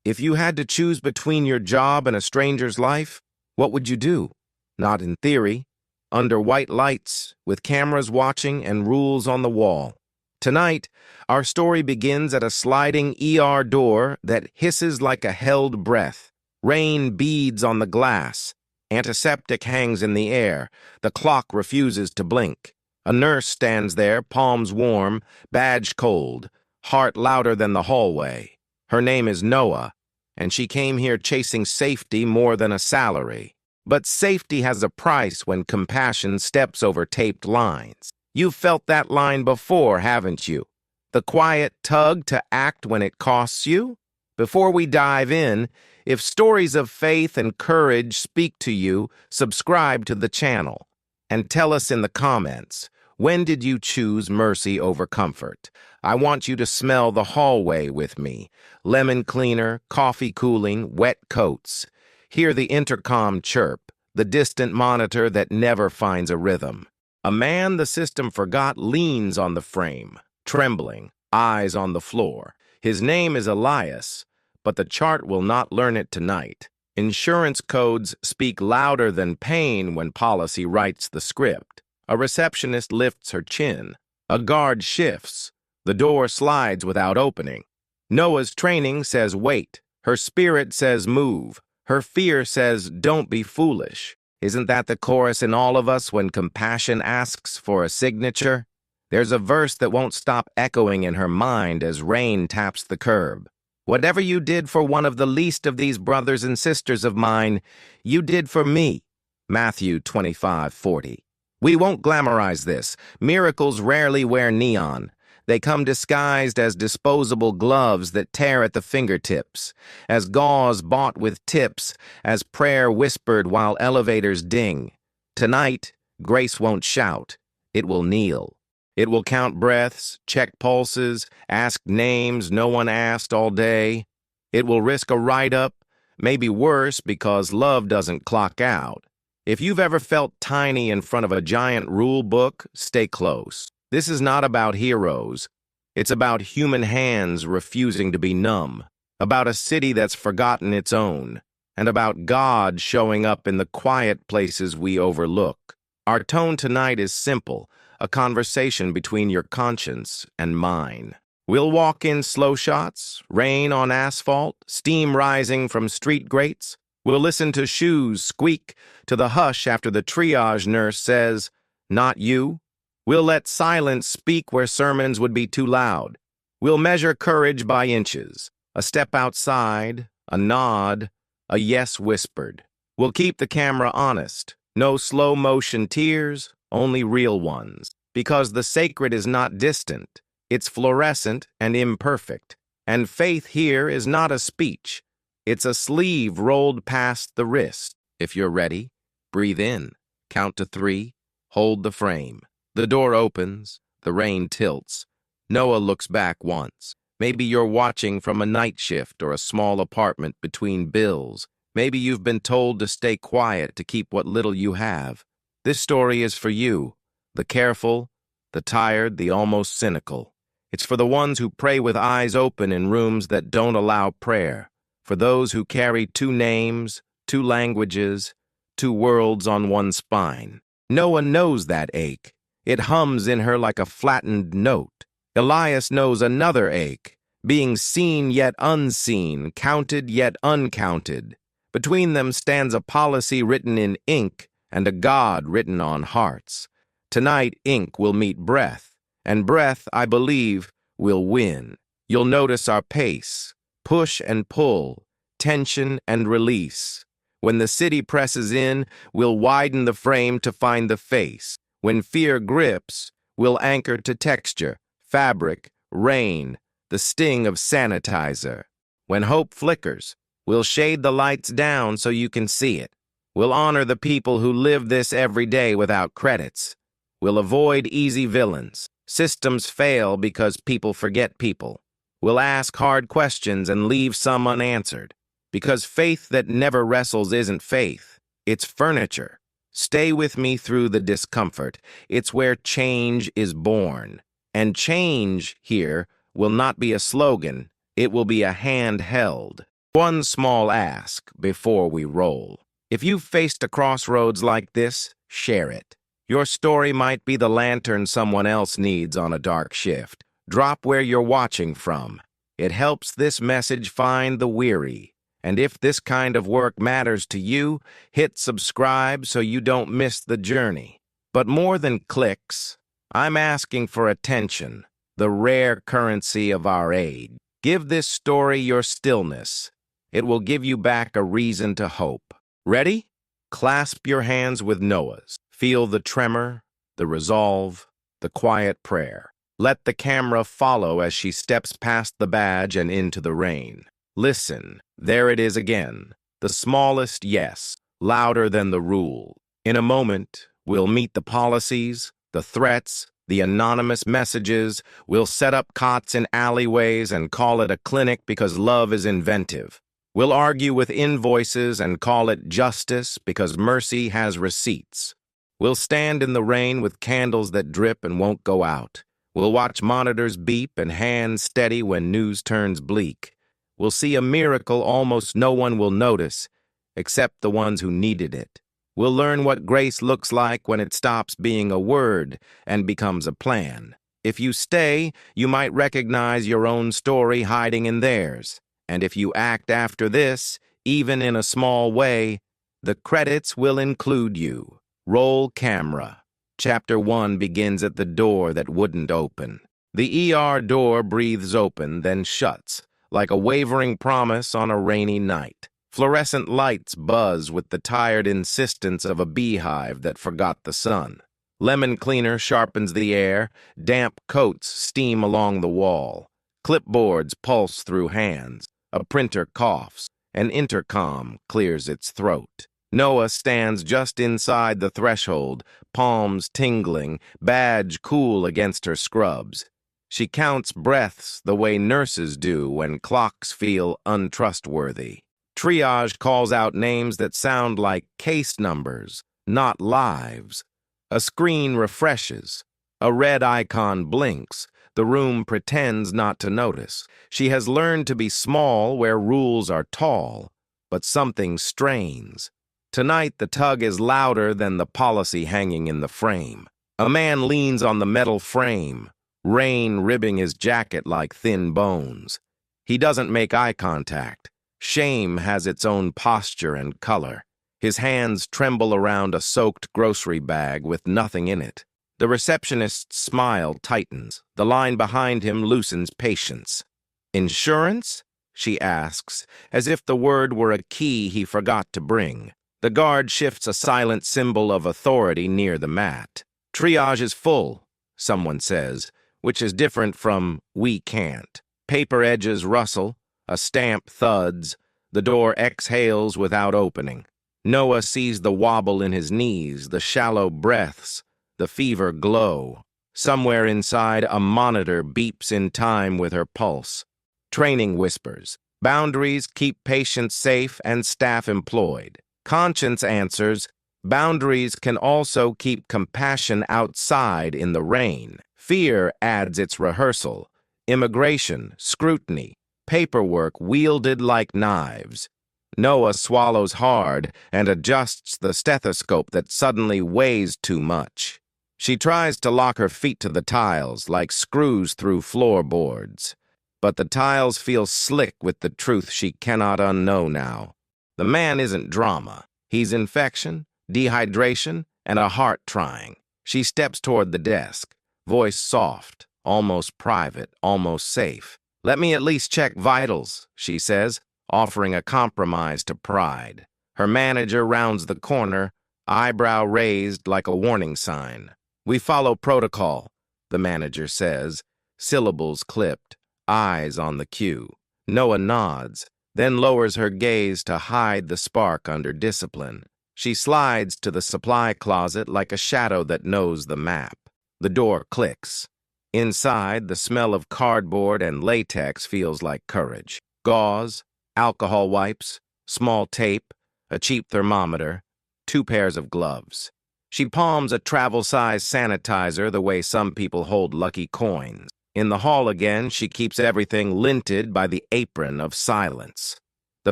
If you had to choose between your job and a stranger's life, what would you do? Not in theory. Under white lights, with cameras watching and rules on the wall. Tonight, our story begins at a sliding ER door that hisses like a held breath. Rain beads on the glass. Antiseptic hangs in the air. The clock refuses to blink. A nurse stands there, palms warm, badge cold, heart louder than the hallway. Her name is Noah, and she came here chasing safety more than a salary. But safety has a price when compassion steps over taped lines. You've felt that line before, haven't you? The quiet tug to act when it costs you? Before we dive in, if stories of faith and courage speak to you, subscribe to the channel. And tell us in the comments, when did you choose mercy over comfort? I want you to smell the hallway with me. Lemon cleaner, coffee cooling, wet coats. Hear the intercom chirp, the distant monitor that never finds a rhythm. A man the system forgot leans on the frame, trembling, eyes on the floor. His name is Elias, but the chart will not learn it tonight. Insurance codes speak louder than pain when policy writes the script. A receptionist lifts her chin. A guard shifts. The door slides without opening. Noah's training says wait. Her spirit says move. Her fear says don't be foolish. Isn't that the chorus in all of us when compassion asks for a signature? There's a verse that won't stop echoing in her mind as rain taps the curb. Whatever you did for one of the least of these brothers and sisters of mine, you did for me. Matthew 25:40. We won't glamorize this. Miracles rarely wear neon. They come disguised as disposable gloves that tear at the fingertips, as gauze bought with tips, as prayer whispered while elevators ding. Tonight, grace won't shout. It will kneel. It will count breaths, check pulses, ask names no one asked all day. It will risk a write-up, maybe worse because love doesn't clock out. If you've ever felt tiny in front of a giant rule book, stay close. This is not about heroes. It's about human hands refusing to be numb, about a city that's forgotten its own, and about God showing up in the quiet places we overlook. Our tone tonight is simple, a conversation between your conscience and mine. We'll walk in slow shots, rain on asphalt, steam rising from street grates. We'll listen to shoes squeak to the hush after the triage nurse says, "Not you." We'll let silence speak where sermons would be too loud. We'll measure courage by inches, a step outside, a nod, a yes whispered. We'll keep the camera honest, no slow-motion tears, only real ones, because the sacred is not distant, it's fluorescent and imperfect, and faith here is not a speech, it's a sleeve rolled past the wrist. If you're ready, breathe in, count to 3, hold the frame. The door opens, the rain tilts. Noah looks back once. Maybe you're watching from a night shift or a small apartment between bills. Maybe you've been told to stay quiet to keep what little you have. This story is for you, the careful, the tired, the almost cynical. It's for the ones who pray with eyes open in rooms that don't allow prayer, for those who carry 2 names, 2 languages, 2 worlds on one spine. Noah knows that ache. It hums in her like a flattened note. Elias knows another ache, being seen yet unseen, counted yet uncounted. Between them stands a policy written in ink and a God written on hearts. Tonight, ink will meet breath, and breath, I believe, will win. You'll notice our pace, push and pull, tension and release. When the city presses in, we'll widen the frame to find the face. When fear grips, we'll anchor to texture, fabric, rain, the sting of sanitizer. When hope flickers, we'll shade the lights down so you can see it. We'll honor the people who live this every day without credits. We'll avoid easy villains. Systems fail because people forget people. We'll ask hard questions and leave some unanswered. Because faith that never wrestles isn't faith, it's furniture. Stay with me through the discomfort. It's where change is born. And change here will not be a slogan, it will be a hand held. One small ask before we roll. If you've faced a crossroads like this, share it. Your story might be the lantern someone else needs on a dark shift. Drop where you're watching from. It helps this message find the weary. And if this kind of work matters to you, hit subscribe so you don't miss the journey. But more than clicks, I'm asking for attention, the rare currency of our age. Give this story your stillness. It will give you back a reason to hope. Ready? Clasp your hands with Noah's. Feel the tremor, the resolve, the quiet prayer. Let the camera follow as she steps past the badge and into the rain. Listen, there it is again. The smallest yes, louder than the rule. In a moment, we'll meet the policies, the threats, the anonymous messages. We'll set up cots in alleyways and call it a clinic because love is inventive. We'll argue with invoices and call it justice because mercy has receipts. We'll stand in the rain with candles that drip and won't go out. We'll watch monitors beep and hands steady when news turns bleak. We'll see a miracle almost no one will notice, except the ones who needed it. We'll learn what grace looks like when it stops being a word and becomes a plan. If you stay, you might recognize your own story hiding in theirs. And if you act after this, even in a small way, the credits will include you. Roll camera. Chapter 1 begins at the door that wouldn't open. The ER door breathes open, then shuts, like a wavering promise on a rainy night. Fluorescent lights buzz with the tired insistence of a beehive that forgot the sun. Lemon cleaner sharpens the air, damp coats steam along the wall. Clipboards pulse through hands. A printer coughs. An intercom clears its throat. Noah stands just inside the threshold, palms tingling, badge cool against her scrubs. She counts breaths the way nurses do when clocks feel untrustworthy. Triage calls out names that sound like case numbers, not lives. A screen refreshes. A red icon blinks. The room pretends not to notice. She has learned to be small where rules are tall, but something strains. Tonight, the tug is louder than the policy hanging in the frame. A man leans on the metal frame, rain ribbing his jacket like thin bones. He doesn't make eye contact. Shame has its own posture and color. His hands tremble around a soaked grocery bag with nothing in it. The receptionist's smile tightens. The line behind him loosens patience. "Insurance?" she asks, as if the word were a key he forgot to bring. The guard shifts a silent symbol of authority near the mat. "Triage is full," someone says, which is different from "we can't." Paper edges rustle, a stamp thuds, the door exhales without opening. Noah sees the wobble in his knees, the shallow breaths, the fever glow. Somewhere inside, a monitor beeps in time with her pulse. Training whispers. Boundaries keep patients safe and staff employed. Conscience answers, boundaries can also keep compassion outside in the rain. Fear adds its rehearsal. Immigration, scrutiny, paperwork wielded like knives. Noah swallows hard and adjusts the stethoscope that suddenly weighs too much. She tries to lock her feet to the tiles like screws through floorboards. But the tiles feel slick with the truth she cannot unknow now. The man isn't drama. He's infection, dehydration, and a heart trying. She steps toward the desk, voice soft, almost private, almost safe. "Let me at least check vitals," she says, offering a compromise to pride. Her manager rounds the corner, eyebrow raised like a warning sign. "We follow protocol," the manager says, syllables clipped, eyes on the cue. Noah nods, then lowers her gaze to hide the spark under discipline. She slides to the supply closet like a shadow that knows the map. The door clicks. Inside, the smell of cardboard and latex feels like courage. Gauze, alcohol wipes, small tape, a cheap thermometer, 2 pairs of gloves. She palms a travel-size sanitizer the way some people hold lucky coins. In the hall again, she keeps everything linted by the apron of silence. The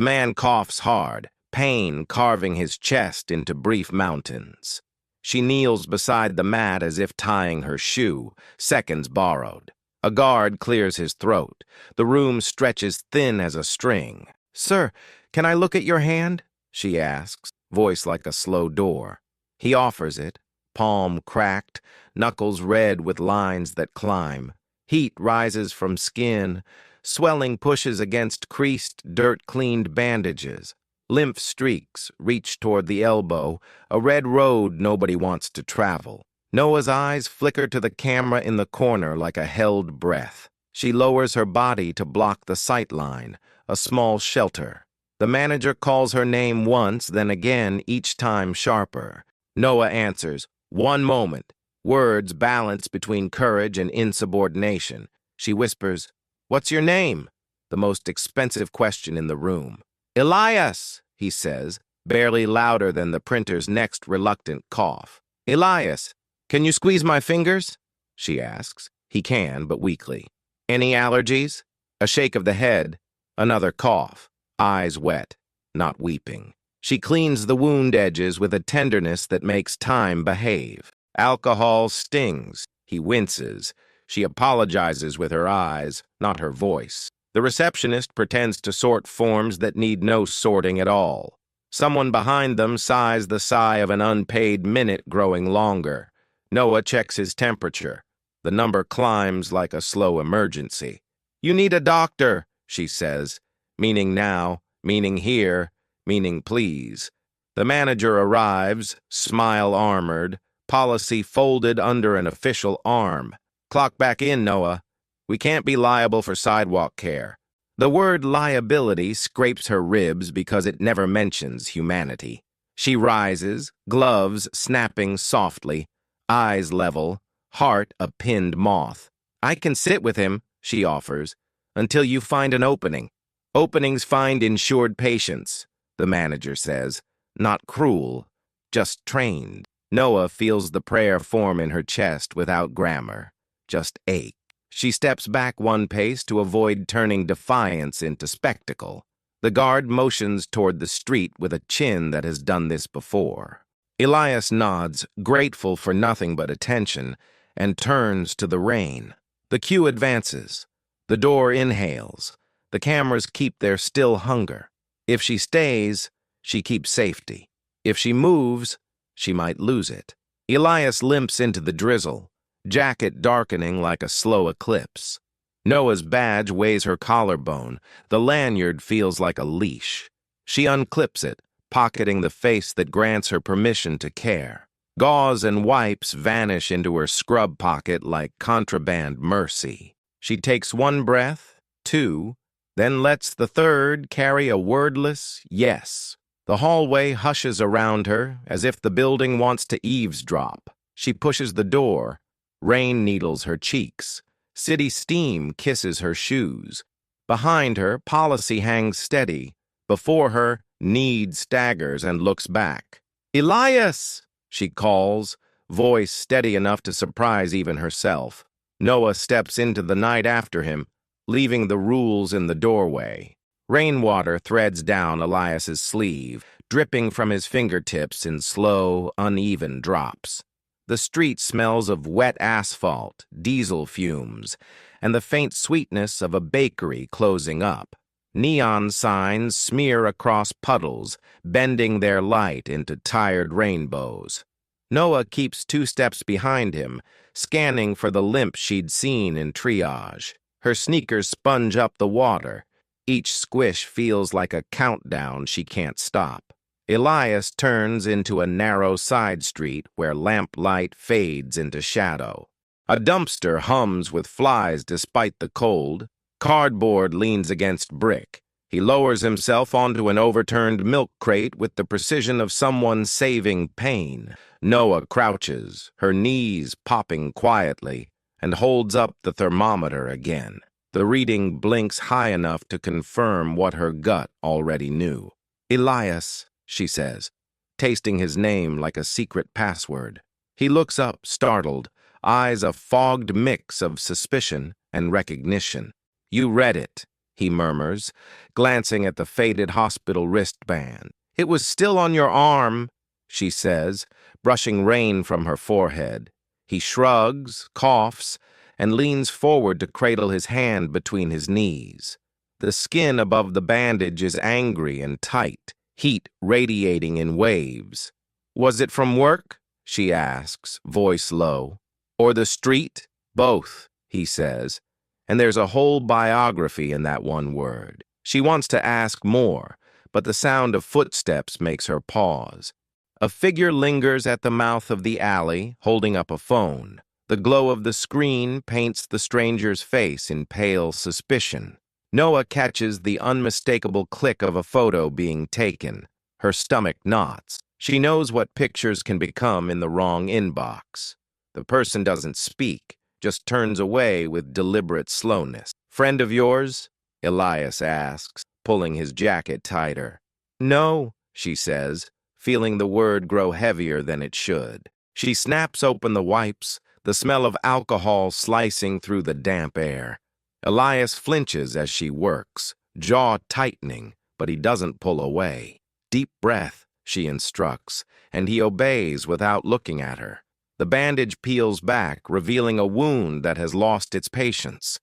man coughs hard, pain carving his chest into brief mountains. She kneels beside the mat as if tying her shoe, seconds borrowed. A guard clears his throat. The room stretches thin as a string. "Sir, can I look at your hand?" she asks, voice like a slow door. He offers it, palm cracked, knuckles red with lines that climb. Heat rises from skin. Swelling pushes against creased, dirt-cleaned bandages. Lymph streaks reach toward the elbow, a red road nobody wants to travel. Noah's eyes flicker to the camera in the corner like a held breath. She lowers her body to block the sight line, a small shelter. The manager calls her name once, then again, each time sharper. Noah answers, "One moment." Words balance between courage and insubordination. She whispers, "What's your name?" The most expensive question in the room. "Elias," he says, barely louder than the printer's next reluctant cough. "Elias, can you squeeze my fingers?" she asks. He can, but weakly. "Any allergies?" A shake of the head, another cough, eyes wet, not weeping. She cleans the wound edges with a tenderness that makes time behave. Alcohol stings. He winces. She apologizes with her eyes, not her voice. The receptionist pretends to sort forms that need no sorting at all. Someone behind them sighs the sigh of an unpaid minute growing longer. Noah checks his temperature. The number climbs like a slow emergency. "You need a doctor," she says, meaning now, meaning here, meaning please. The manager arrives, smile armored, policy folded under an official arm. "Clock back in, Noah. We can't be liable for sidewalk care." The word liability scrapes her ribs because it never mentions humanity. She rises, gloves snapping softly, eyes level, heart a pinned moth. "I can sit with him," she offers, "until you find an opening." "Openings find insured patients," the manager says, not cruel, just trained. Noah feels the prayer form in her chest without grammar, just ache. She steps back one pace to avoid turning defiance into spectacle. The guard motions toward the street with a chin that has done this before. Elias nods, grateful for nothing but attention, and turns to the rain. The queue advances. The door inhales. The cameras keep their still hunger. If she stays, she keeps safety. If she moves, she might lose it. Elias limps into the drizzle, jacket darkening like a slow eclipse. Noah's badge weighs her collarbone. The lanyard feels like a leash. She unclips it, pocketing the face that grants her permission to care. Gauze and wipes vanish into her scrub pocket like contraband mercy. She takes one breath, two, then lets the third carry a wordless yes. The hallway hushes around her as if the building wants to eavesdrop. She pushes the door. Rain needles her cheeks. City steam kisses her shoes. Behind her, policy hangs steady. Before her, need staggers and looks back. "Elias!" she calls, voice steady enough to surprise even herself. Noah steps into the night after him, leaving the rules in the doorway. Rainwater threads down Elias's sleeve, dripping from his fingertips in slow, uneven drops. The street smells of wet asphalt, diesel fumes, and the faint sweetness of a bakery closing up. Neon signs smear across puddles, bending their light into tired rainbows. Noah keeps 2 steps behind him, scanning for the limp she'd seen in triage. Her sneakers sponge up the water. Each squish feels like a countdown she can't stop. Elias turns into a narrow side street where lamplight fades into shadow. A dumpster hums with flies despite the cold. Cardboard leans against brick. He lowers himself onto an overturned milk crate with the precision of someone saving pain. Noah crouches, her knees popping quietly, and holds up the thermometer again. The reading blinks high enough to confirm what her gut already knew. "Elias," she says, tasting his name like a secret password. He looks up, startled, eyes a fogged mix of suspicion and recognition. "You read it," he murmurs, glancing at the faded hospital wristband. It was still on your arm, she says, brushing rain from her forehead. He shrugs, coughs, and leans forward to cradle his hand between his knees. The skin above the bandage is angry and tight, heat radiating in waves. Was it from work? She asks, voice low. Or the street? Both, he says. And there's a whole biography in that one word. She wants to ask more, but the sound of footsteps makes her pause. A figure lingers at the mouth of the alley, holding up a phone. The glow of the screen paints the stranger's face in pale suspicion. Noah catches the unmistakable click of a photo being taken. Her stomach knots. She knows what pictures can become in the wrong inbox. The person doesn't speak, just turns away with deliberate slowness. Friend of yours? Elias asks, pulling his jacket tighter. No, she says, feeling the word grow heavier than it should. She snaps open the wipes, the smell of alcohol slicing through the damp air. Elias flinches as she works, jaw tightening, but he doesn't pull away. Deep breath, she instructs, and he obeys without looking at her. The bandage peels back, revealing a wound that has lost its patience.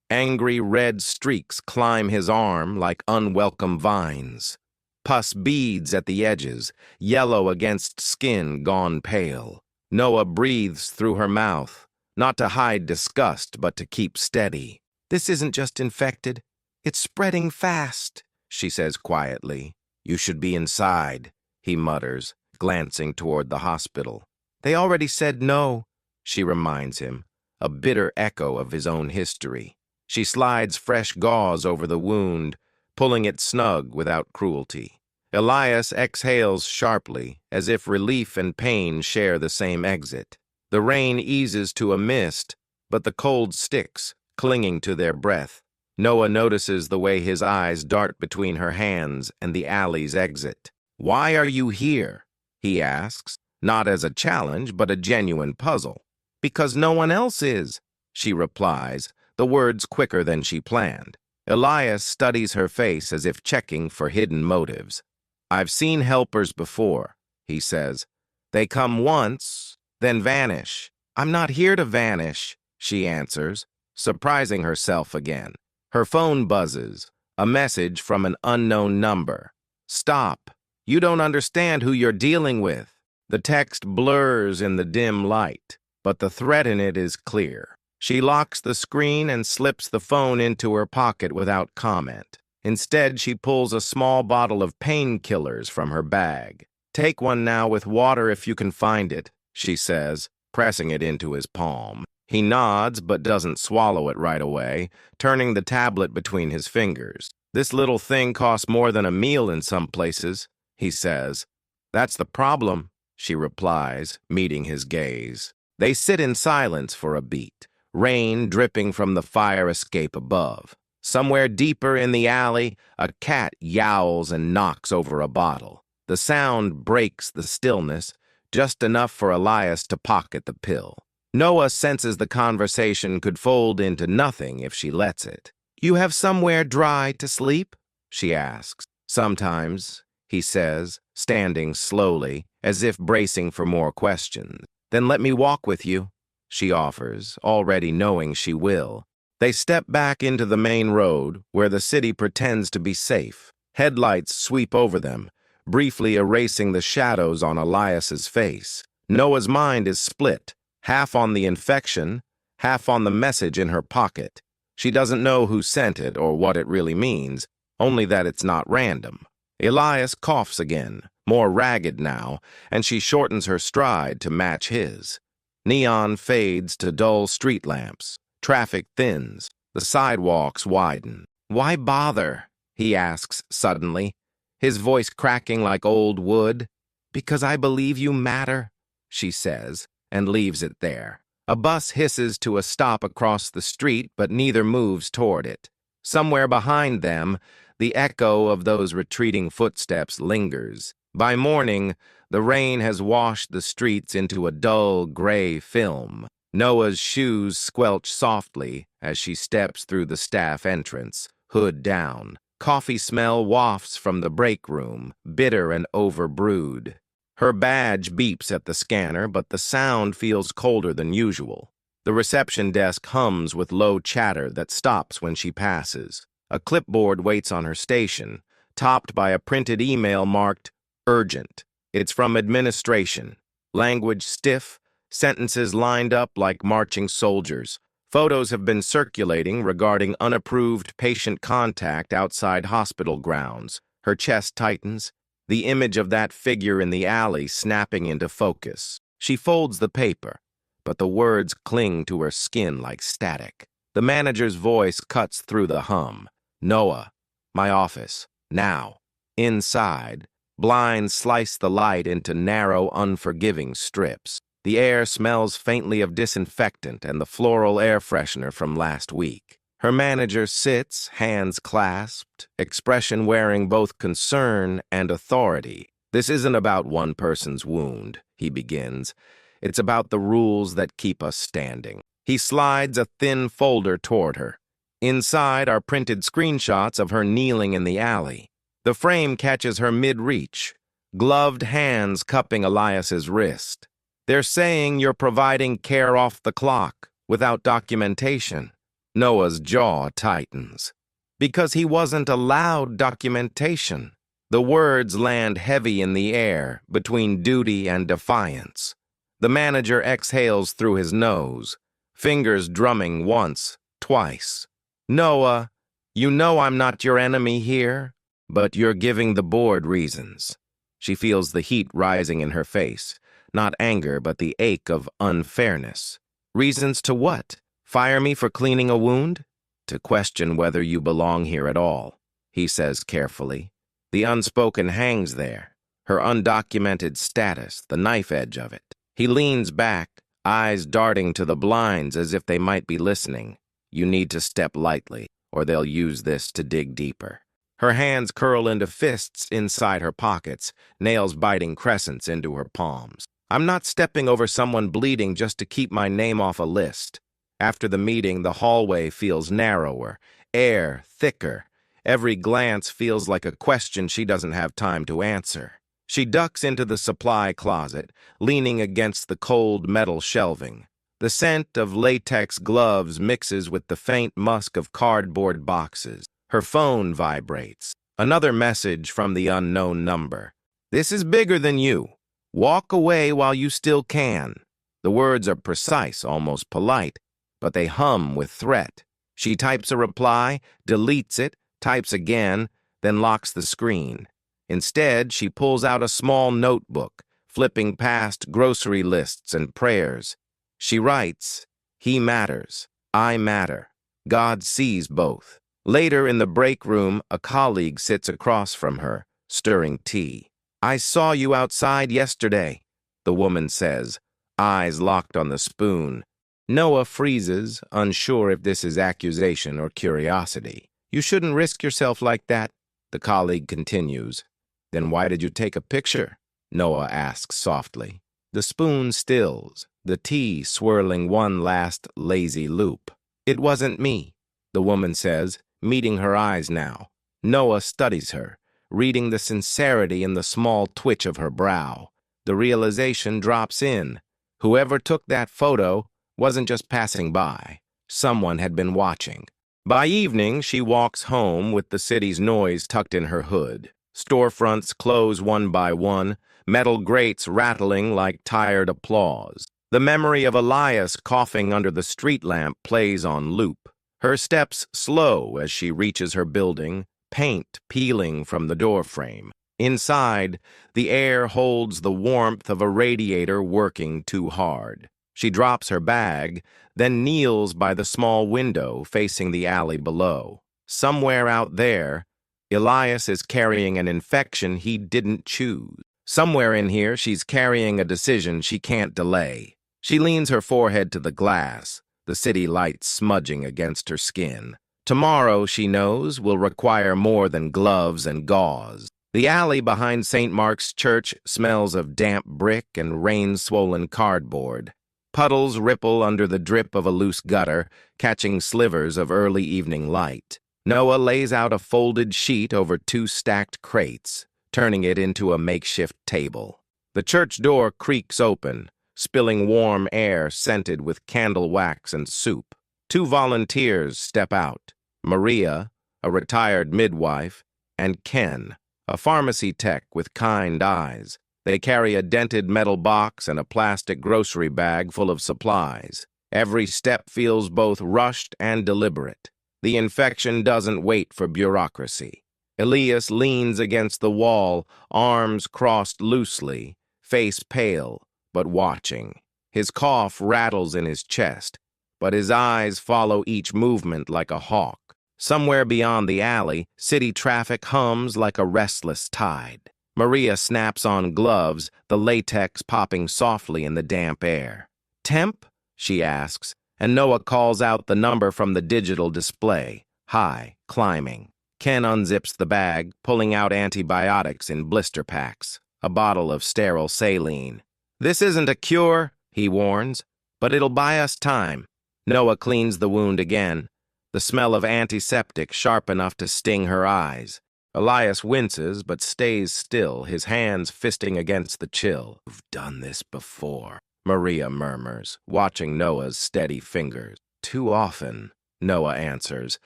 Angry red streaks climb his arm like unwelcome vines. Pus beads at the edges, yellow against skin gone pale. Noah breathes through her mouth, not to hide disgust, but to keep steady. This isn't just infected. It's spreading fast, she says quietly. You should be inside, he mutters, glancing toward the hospital. They already said no, she reminds him, a bitter echo of his own history. She slides fresh gauze over the wound, pulling it snug without cruelty. Elias exhales sharply, as if relief and pain share the same exit. The rain eases to a mist, but the cold sticks, clinging to their breath. Noah notices the way his eyes dart between her hands and the alley's exit. Why are you here? He asks, not as a challenge, but a genuine puzzle. Because no one else is, she replies, the words quicker than she planned. Elias studies her face as if checking for hidden motives. I've seen helpers before, he says. They come once, then vanish. I'm not here to vanish, she answers, surprising herself again. Her phone buzzes, a message from an unknown number. Stop. You don't understand who you're dealing with. The text blurs in the dim light, but the threat in it is clear. She locks the screen and slips the phone into her pocket without comment. Instead, she pulls a small bottle of painkillers from her bag. Take one now with water if you can find it, she says, pressing it into his palm. He nods but doesn't swallow it right away, turning the tablet between his fingers. This little thing costs more than a meal in some places, he says. That's the problem, she replies, meeting his gaze. They sit in silence for a beat, rain dripping from the fire escape above. Somewhere deeper in the alley, a cat yowls and knocks over a bottle. The sound breaks the stillness, just enough for Elias to pocket the pill. Noah senses the conversation could fold into nothing if she lets it. You have somewhere dry to sleep? She asks. Sometimes, he says, standing slowly, as if bracing for more questions. Then let me walk with you, she offers, already knowing she will. They step back into the main road, where the city pretends to be safe. Headlights sweep over them, briefly erasing the shadows on Elias's face. Noah's mind is split, half on the infection, half on the message in her pocket. She doesn't know who sent it or what it really means, only that it's not random. Elias coughs again, more ragged now, and she shortens her stride to match his. Neon fades to dull street lamps. Traffic thins. The sidewalks widen. Why bother? He asks suddenly, his voice cracking like old wood. Because I believe you matter, she says, and leaves it there. A bus hisses to a stop across the street, but neither moves toward it. Somewhere behind them, the echo of those retreating footsteps lingers. By morning, the rain has washed the streets into a dull gray film. Noah's shoes squelch softly as she steps through the staff entrance, hood down. Coffee smell wafts from the break room, bitter and overbrewed. Her badge beeps at the scanner, but the sound feels colder than usual. The reception desk hums with low chatter that stops when she passes. A clipboard waits on her station, topped by a printed email marked urgent. It's from administration. Language stiff, sentences lined up like marching soldiers. Photos have been circulating regarding unapproved patient contact outside hospital grounds. Her chest tightens, the image of that figure in the alley snapping into focus. She folds the paper, but the words cling to her skin like static. The manager's voice cuts through the hum. Noah, my office, now. Inside, blinds slice the light into narrow, unforgiving strips. The air smells faintly of disinfectant and the floral air freshener from last week. Her manager sits, hands clasped, expression wearing both concern and authority. This isn't about one person's wound, he begins. It's about the rules that keep us standing. He slides a thin folder toward her. Inside are printed screenshots of her kneeling in the alley. The frame catches her mid-reach, gloved hands cupping Elias's wrist. They're saying you're providing care off the clock, without documentation. Noah's jaw tightens. Because he wasn't allowed documentation. The words land heavy in the air, between duty and defiance. The manager exhales through his nose, fingers drumming once, twice. Noah, you know I'm not your enemy here, but you're giving the board reasons. She feels the heat rising in her face. Not anger, but the ache of unfairness. Reasons to what? Fire me for cleaning a wound? To question whether you belong here at all, he says carefully. The unspoken hangs there, her undocumented status, the knife edge of it. He leans back, eyes darting to the blinds as if they might be listening. You need to step lightly, or they'll use this to dig deeper. Her hands curl into fists inside her pockets, nails biting crescents into her palms. I'm not stepping over someone bleeding just to keep my name off a list. After the meeting, the hallway feels narrower, air thicker. Every glance feels like a question she doesn't have time to answer. She ducks into the supply closet, leaning against the cold metal shelving. The scent of latex gloves mixes with the faint musk of cardboard boxes. Her phone vibrates. Another message from the unknown number. This is bigger than you. Walk away while you still can. The words are precise, almost polite, but they hum with threat. She types a reply, deletes it, types again, then locks the screen. Instead, she pulls out a small notebook, flipping past grocery lists and prayers. She writes, "He matters. I matter. God sees both." Later in the break room, a colleague sits across from her, stirring tea. "I saw you outside yesterday," the woman says, eyes locked on the spoon. Noah freezes, unsure if this is accusation or curiosity. "You shouldn't risk yourself like that," the colleague continues. "Then why did you take a picture?" Noah asks softly. The spoon stills, the tea swirling one last lazy loop. "It wasn't me," the woman says, meeting her eyes now. Noah studies her, reading the sincerity in the small twitch of her brow. The realization drops in. Whoever took that photo wasn't just passing by. Someone had been watching. By evening, she walks home with the city's noise tucked in her hood. Storefronts close one by one, metal grates rattling like tired applause. The memory of Elias coughing under the street lamp plays on loop. Her steps slow as she reaches her building, paint peeling from the doorframe. Inside, the air holds the warmth of a radiator working too hard. She drops her bag, then kneels by the small window facing the alley below. Somewhere out there, Elias is carrying an infection he didn't choose. Somewhere in here, she's carrying a decision she can't delay. She leans her forehead to the glass, the city light smudging against her skin. Tomorrow, she knows, will require more than gloves and gauze. The alley behind St. Mark's Church smells of damp brick and rain-swollen cardboard. Puddles ripple under the drip of a loose gutter, catching slivers of early evening light. Noah lays out a folded sheet over two stacked crates, turning it into a makeshift table. The church door creaks open, spilling warm air scented with candle wax and soup. Two volunteers step out, Maria, a retired midwife, and Ken, a pharmacy tech with kind eyes. They carry a dented metal box and a plastic grocery bag full of supplies. Every step feels both rushed and deliberate. The infection doesn't wait for bureaucracy. Elias leans against the wall, arms crossed loosely, face pale, but watching. His cough rattles in his chest, but his eyes follow each movement like a hawk. Somewhere beyond the alley, city traffic hums like a restless tide. Maria snaps on gloves, the latex popping softly in the damp air. "Temp?" she asks, and Noah calls out the number from the digital display. High, climbing. Ken unzips the bag, pulling out antibiotics in blister packs, a bottle of sterile saline. "This isn't a cure," he warns, "but it'll buy us time." Noah cleans the wound again, the smell of antiseptic sharp enough to sting her eyes. Elias winces but stays still, his hands fisting against the chill. "You've done this before," Maria murmurs, watching Noah's steady fingers. "Too often," Noah answers,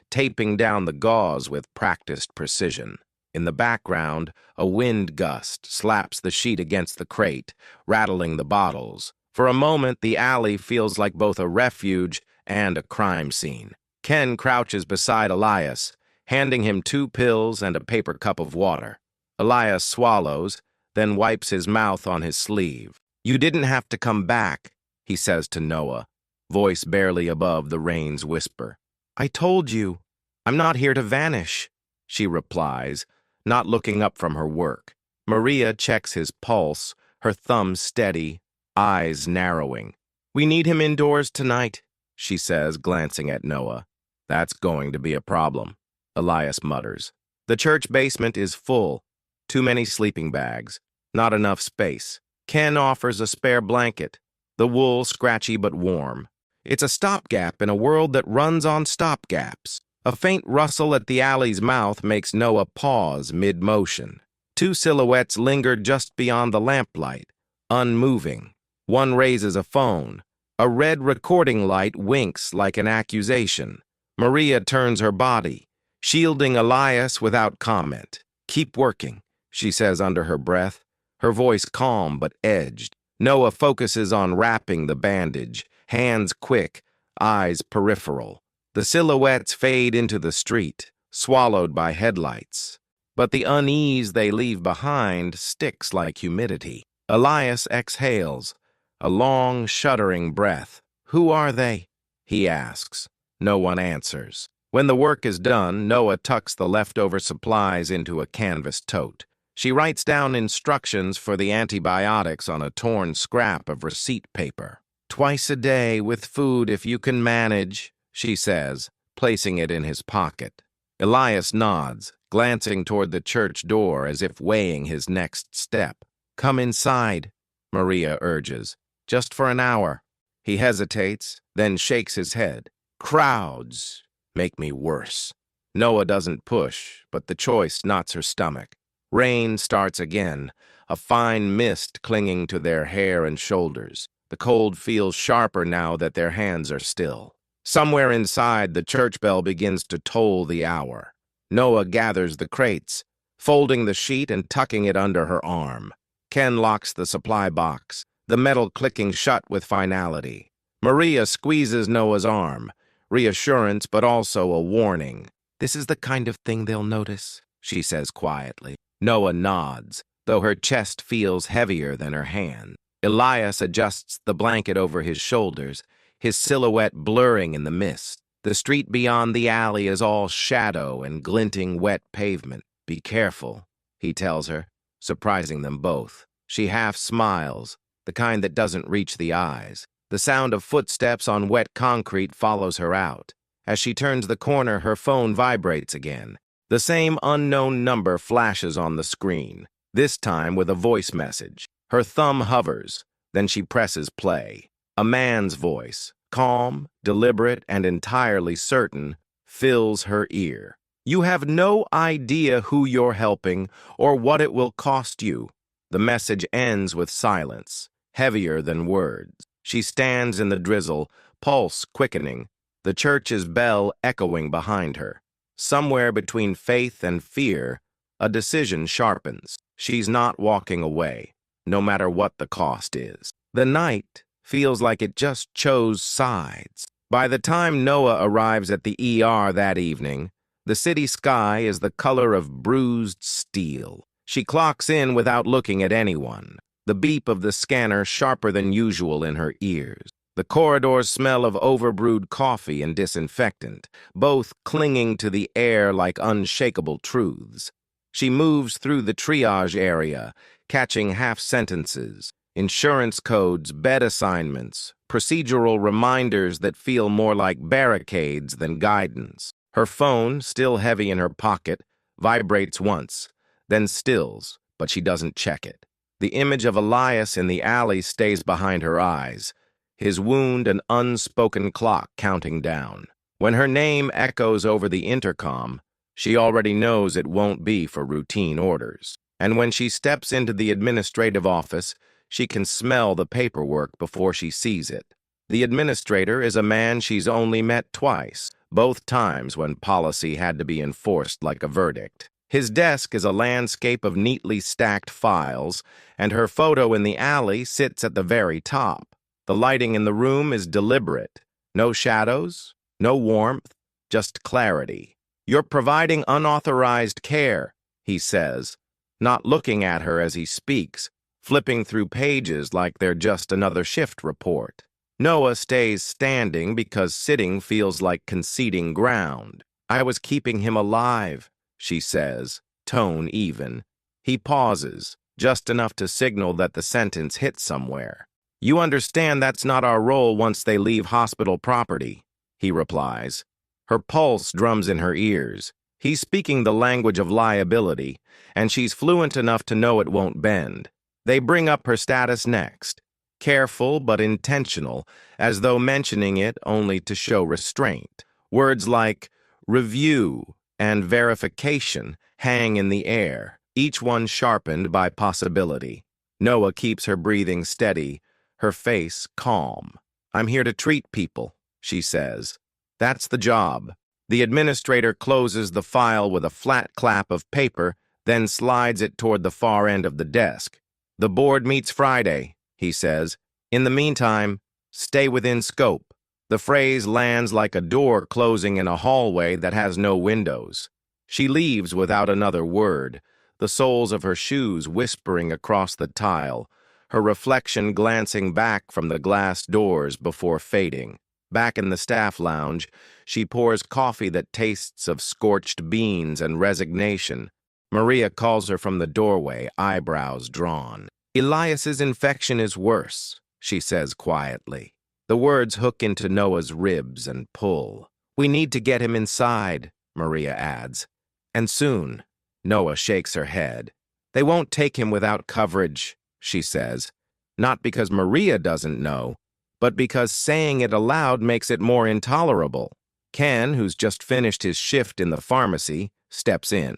taping down the gauze with practiced precision. In the background, a wind gust slaps the sheet against the crate, rattling the bottles. For a moment, the alley feels like both a refuge and a crime scene. Ken crouches beside Elias, handing him 2 pills and a paper cup of water. Elias swallows, then wipes his mouth on his sleeve. "You didn't have to come back," he says to Noah, voice barely above the rain's whisper. "I told you. I'm not here to vanish," she replies, not looking up from her work. Maria checks his pulse, her thumb steady, eyes narrowing. "We need him indoors tonight," she says, glancing at Noah. "That's going to be a problem," Elias mutters. The church basement is full. Too many sleeping bags. Not enough space. Ken offers a spare blanket, the wool scratchy but warm. It's a stopgap in a world that runs on stopgaps. A faint rustle at the alley's mouth makes Noah pause mid-motion. 2 silhouettes linger just beyond the lamplight, unmoving. One raises a phone. A red recording light winks like an accusation. Maria turns her body, shielding Elias without comment. "Keep working," she says under her breath, her voice calm but edged. Noah focuses on wrapping the bandage, hands quick, eyes peripheral. The silhouettes fade into the street, swallowed by headlights. But the unease they leave behind sticks like humidity. Elias exhales, a long, shuddering breath. "Who are they?" he asks. No one answers. When the work is done, Noah tucks the leftover supplies into a canvas tote. She writes down instructions for the antibiotics on a torn scrap of receipt paper. "Twice a day with food if you can manage," she says, placing it in his pocket. Elias nods, glancing toward the church door as if weighing his next step. "Come inside," Maria urges. "Just for an hour." He hesitates, then shakes his head. "Crowds make me worse." Noah doesn't push, but the choice knots her stomach. Rain starts again, a fine mist clinging to their hair and shoulders. The cold feels sharper now that their hands are still. Somewhere inside, the church bell begins to toll the hour. Noah gathers the crates, folding the sheet and tucking it under her arm. Ken locks the supply box, the metal clicking shut with finality. Maria squeezes Noah's arm, reassurance but also a warning. "This is the kind of thing they'll notice," she says quietly. Noah nods, though her chest feels heavier than her hand. Elias adjusts the blanket over his shoulders, his silhouette blurring in the mist. The street beyond the alley is all shadow and glinting wet pavement. "Be careful," he tells her, surprising them both. She half smiles, the kind that doesn't reach the eyes. The sound of footsteps on wet concrete follows her out. As she turns the corner, her phone vibrates again. The same unknown number flashes on the screen, this time with a voice message. Her thumb hovers, then she presses play. A man's voice, calm, deliberate, and entirely certain, fills her ear. You have no idea who you're helping or what it will cost you. The message ends with silence, heavier than words. She stands in the drizzle, pulse quickening, the church's bell echoing behind her. Somewhere between faith and fear, a decision sharpens. She's not walking away, no matter what the cost is. The night feels like it just chose sides. By the time Noah arrives at the ER that evening, the city sky is the color of bruised steel. She clocks in without looking at anyone, the beep of the scanner sharper than usual in her ears. The corridors smell of overbrewed coffee and disinfectant, both clinging to the air like unshakable truths. She moves through the triage area, catching half-sentences, insurance codes, bed assignments, procedural reminders that feel more like barricades than guidance. Her phone, still heavy in her pocket, vibrates once, then stills, but she doesn't check it. The image of Elias in the alley stays behind her eyes, his wound an unspoken clock counting down. When her name echoes over the intercom, she already knows it won't be for routine orders. And when she steps into the administrative office, she can smell the paperwork before she sees it. The administrator is a man she's only met twice, both times when policy had to be enforced like a verdict. His desk is a landscape of neatly stacked files, and her photo in the alley sits at the very top. The lighting in the room is deliberate. No shadows, no warmth, just clarity. "You're providing unauthorized care," he says, not looking at her as he speaks, flipping through pages like they're just another shift report. Noah stays standing because sitting feels like conceding ground. "I was keeping him alive," she says, tone even. He pauses, just enough to signal that the sentence hits somewhere. "You understand that's not our role once they leave hospital property," he replies. Her pulse drums in her ears. He's speaking the language of liability, and she's fluent enough to know it won't bend. They bring up her status next, careful but intentional, as though mentioning it only to show restraint. Words like review and verification hang in the air, each one sharpened by possibility. Noah keeps her breathing steady, her face calm. "I'm here to treat people," she says. "That's the job." The administrator closes the file with a flat clap of paper, then slides it toward the far end of the desk. "The board meets Friday," he says. "In the meantime, stay within scope." The phrase lands like a door closing in a hallway that has no windows. She leaves without another word, the soles of her shoes whispering across the tile, her reflection glancing back from the glass doors before fading. Back in the staff lounge, she pours coffee that tastes of scorched beans and resignation. Maria calls her from the doorway, eyebrows drawn. "Elias's infection is worse," she says quietly. The words hook into Noah's ribs and pull. "We need to get him inside," Maria adds. "And soon." Noah shakes her head. "They won't take him without coverage," she says. Not because Maria doesn't know, but because saying it aloud makes it more intolerable. Ken, who's just finished his shift in the pharmacy, steps in.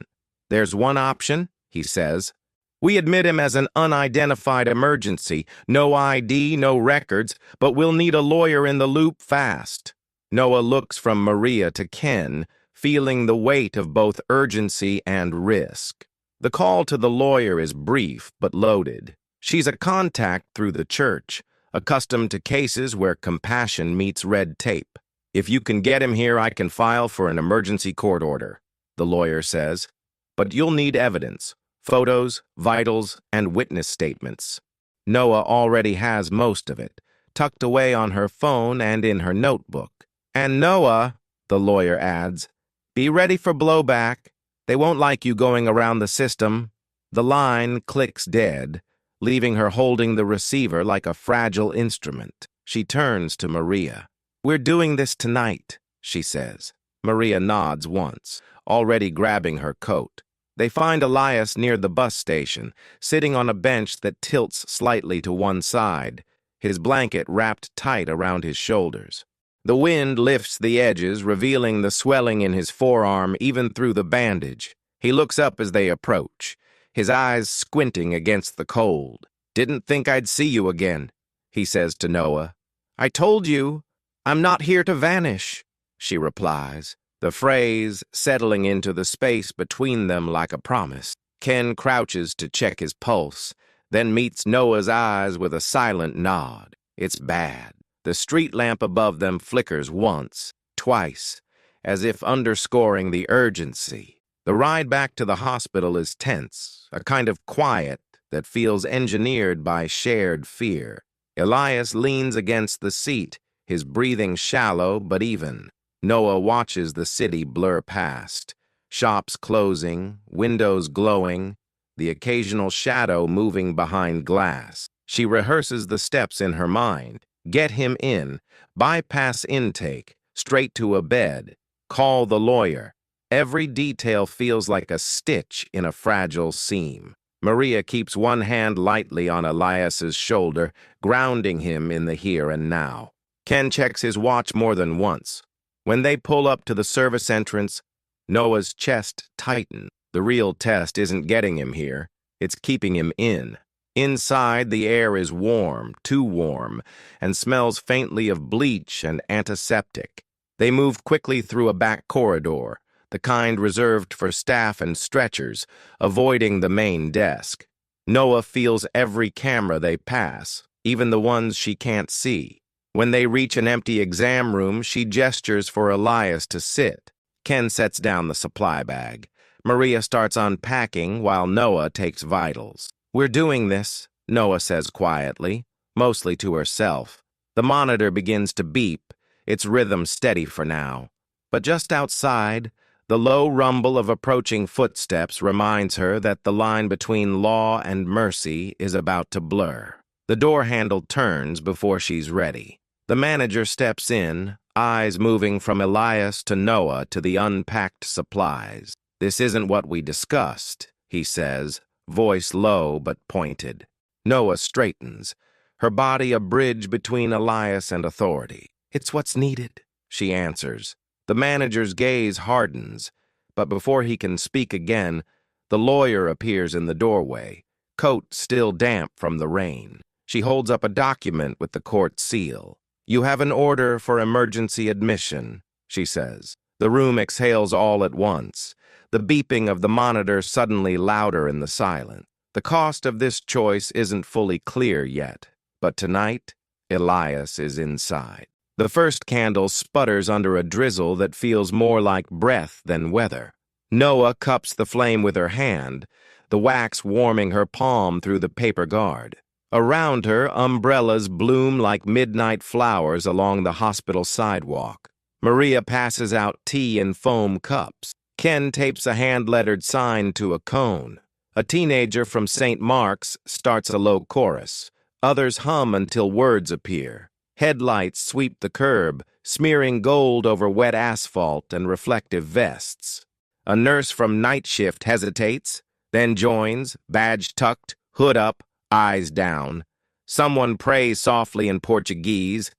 "There's one option," he says. "We admit him as an unidentified emergency. No ID, no records, but we'll need a lawyer in the loop fast." Noah looks from Maria to Ken, feeling the weight of both urgency and risk. The call to the lawyer is brief but loaded. She's a contact through the church, accustomed to cases where compassion meets red tape. "If you can get him here, I can file for an emergency court order," the lawyer says. "But you'll need evidence, photos, vitals, and witness statements." Noah already has most of it, tucked away on her phone and in her notebook. "And Noah," the lawyer adds, "be ready for blowback. They won't like you going around the system." The line clicks dead, leaving her holding the receiver like a fragile instrument. She turns to Maria. "We're doing this tonight," she says. Maria nods once, already grabbing her coat. They find Elias near the bus station, sitting on a bench that tilts slightly to one side, his blanket wrapped tight around his shoulders. The wind lifts the edges, revealing the swelling in his forearm even through the bandage. He looks up as they approach, his eyes squinting against the cold. "Didn't think I'd see you again," he says to Noah. "I told you, I'm not here to vanish," she replies, the phrase settling into the space between them like a promise. Ken crouches to check his pulse, then meets Noah's eyes with a silent nod. It's bad. The street lamp above them flickers once, twice, as if underscoring the urgency. The ride back to the hospital is tense, a kind of quiet that feels engineered by shared fear. Elias leans against the seat, his breathing shallow but even. Noah watches the city blur past, shops closing, windows glowing, the occasional shadow moving behind glass. She rehearses the steps in her mind. Get him in, bypass intake, straight to a bed, call the lawyer. Every detail feels like a stitch in a fragile seam. Maria keeps one hand lightly on Elias's shoulder, grounding him in the here and now. Ken checks his watch more than once. When they pull up to the service entrance, Noah's chest tightens. The real test isn't getting him here, it's keeping him in. Inside, the air is warm, too warm, and smells faintly of bleach and antiseptic. They move quickly through a back corridor, the kind reserved for staff and stretchers, avoiding the main desk. Noah feels every camera they pass, even the ones she can't see. When they reach an empty exam room, she gestures for Elias to sit. Ken sets down the supply bag. Maria starts unpacking while Noah takes vitals. "We're doing this," Noah says quietly, mostly to herself. The monitor begins to beep, its rhythm steady for now. But just outside, the low rumble of approaching footsteps reminds her that the line between law and mercy is about to blur. The door handle turns before she's ready. The manager steps in, eyes moving from Elias to Noah to the unpacked supplies. "This isn't what we discussed," he says, voice low but pointed. Noah straightens, her body a bridge between Elias and authority. "It's what's needed," she answers. The manager's gaze hardens, but before he can speak again, the lawyer appears in the doorway, coat still damp from the rain. She holds up a document with the court seal. "You have an order for emergency admission," she says. The room exhales all at once, the beeping of the monitor suddenly louder in the silence. The cost of this choice isn't fully clear yet, but tonight, Elias is inside. The first candle sputters under a drizzle that feels more like breath than weather. Noah cups the flame with her hand, the wax warming her palm through the paper guard. Around her, umbrellas bloom like midnight flowers along the hospital sidewalk. Maria passes out tea in foam cups. Ken tapes a hand-lettered sign to a cone. A teenager from St. Mark's starts a low chorus. Others hum until words appear. Headlights sweep the curb, smearing gold over wet asphalt and reflective vests. A nurse from night shift hesitates, then joins, badge tucked, hood up, eyes down. Someone prays softly in Portuguese.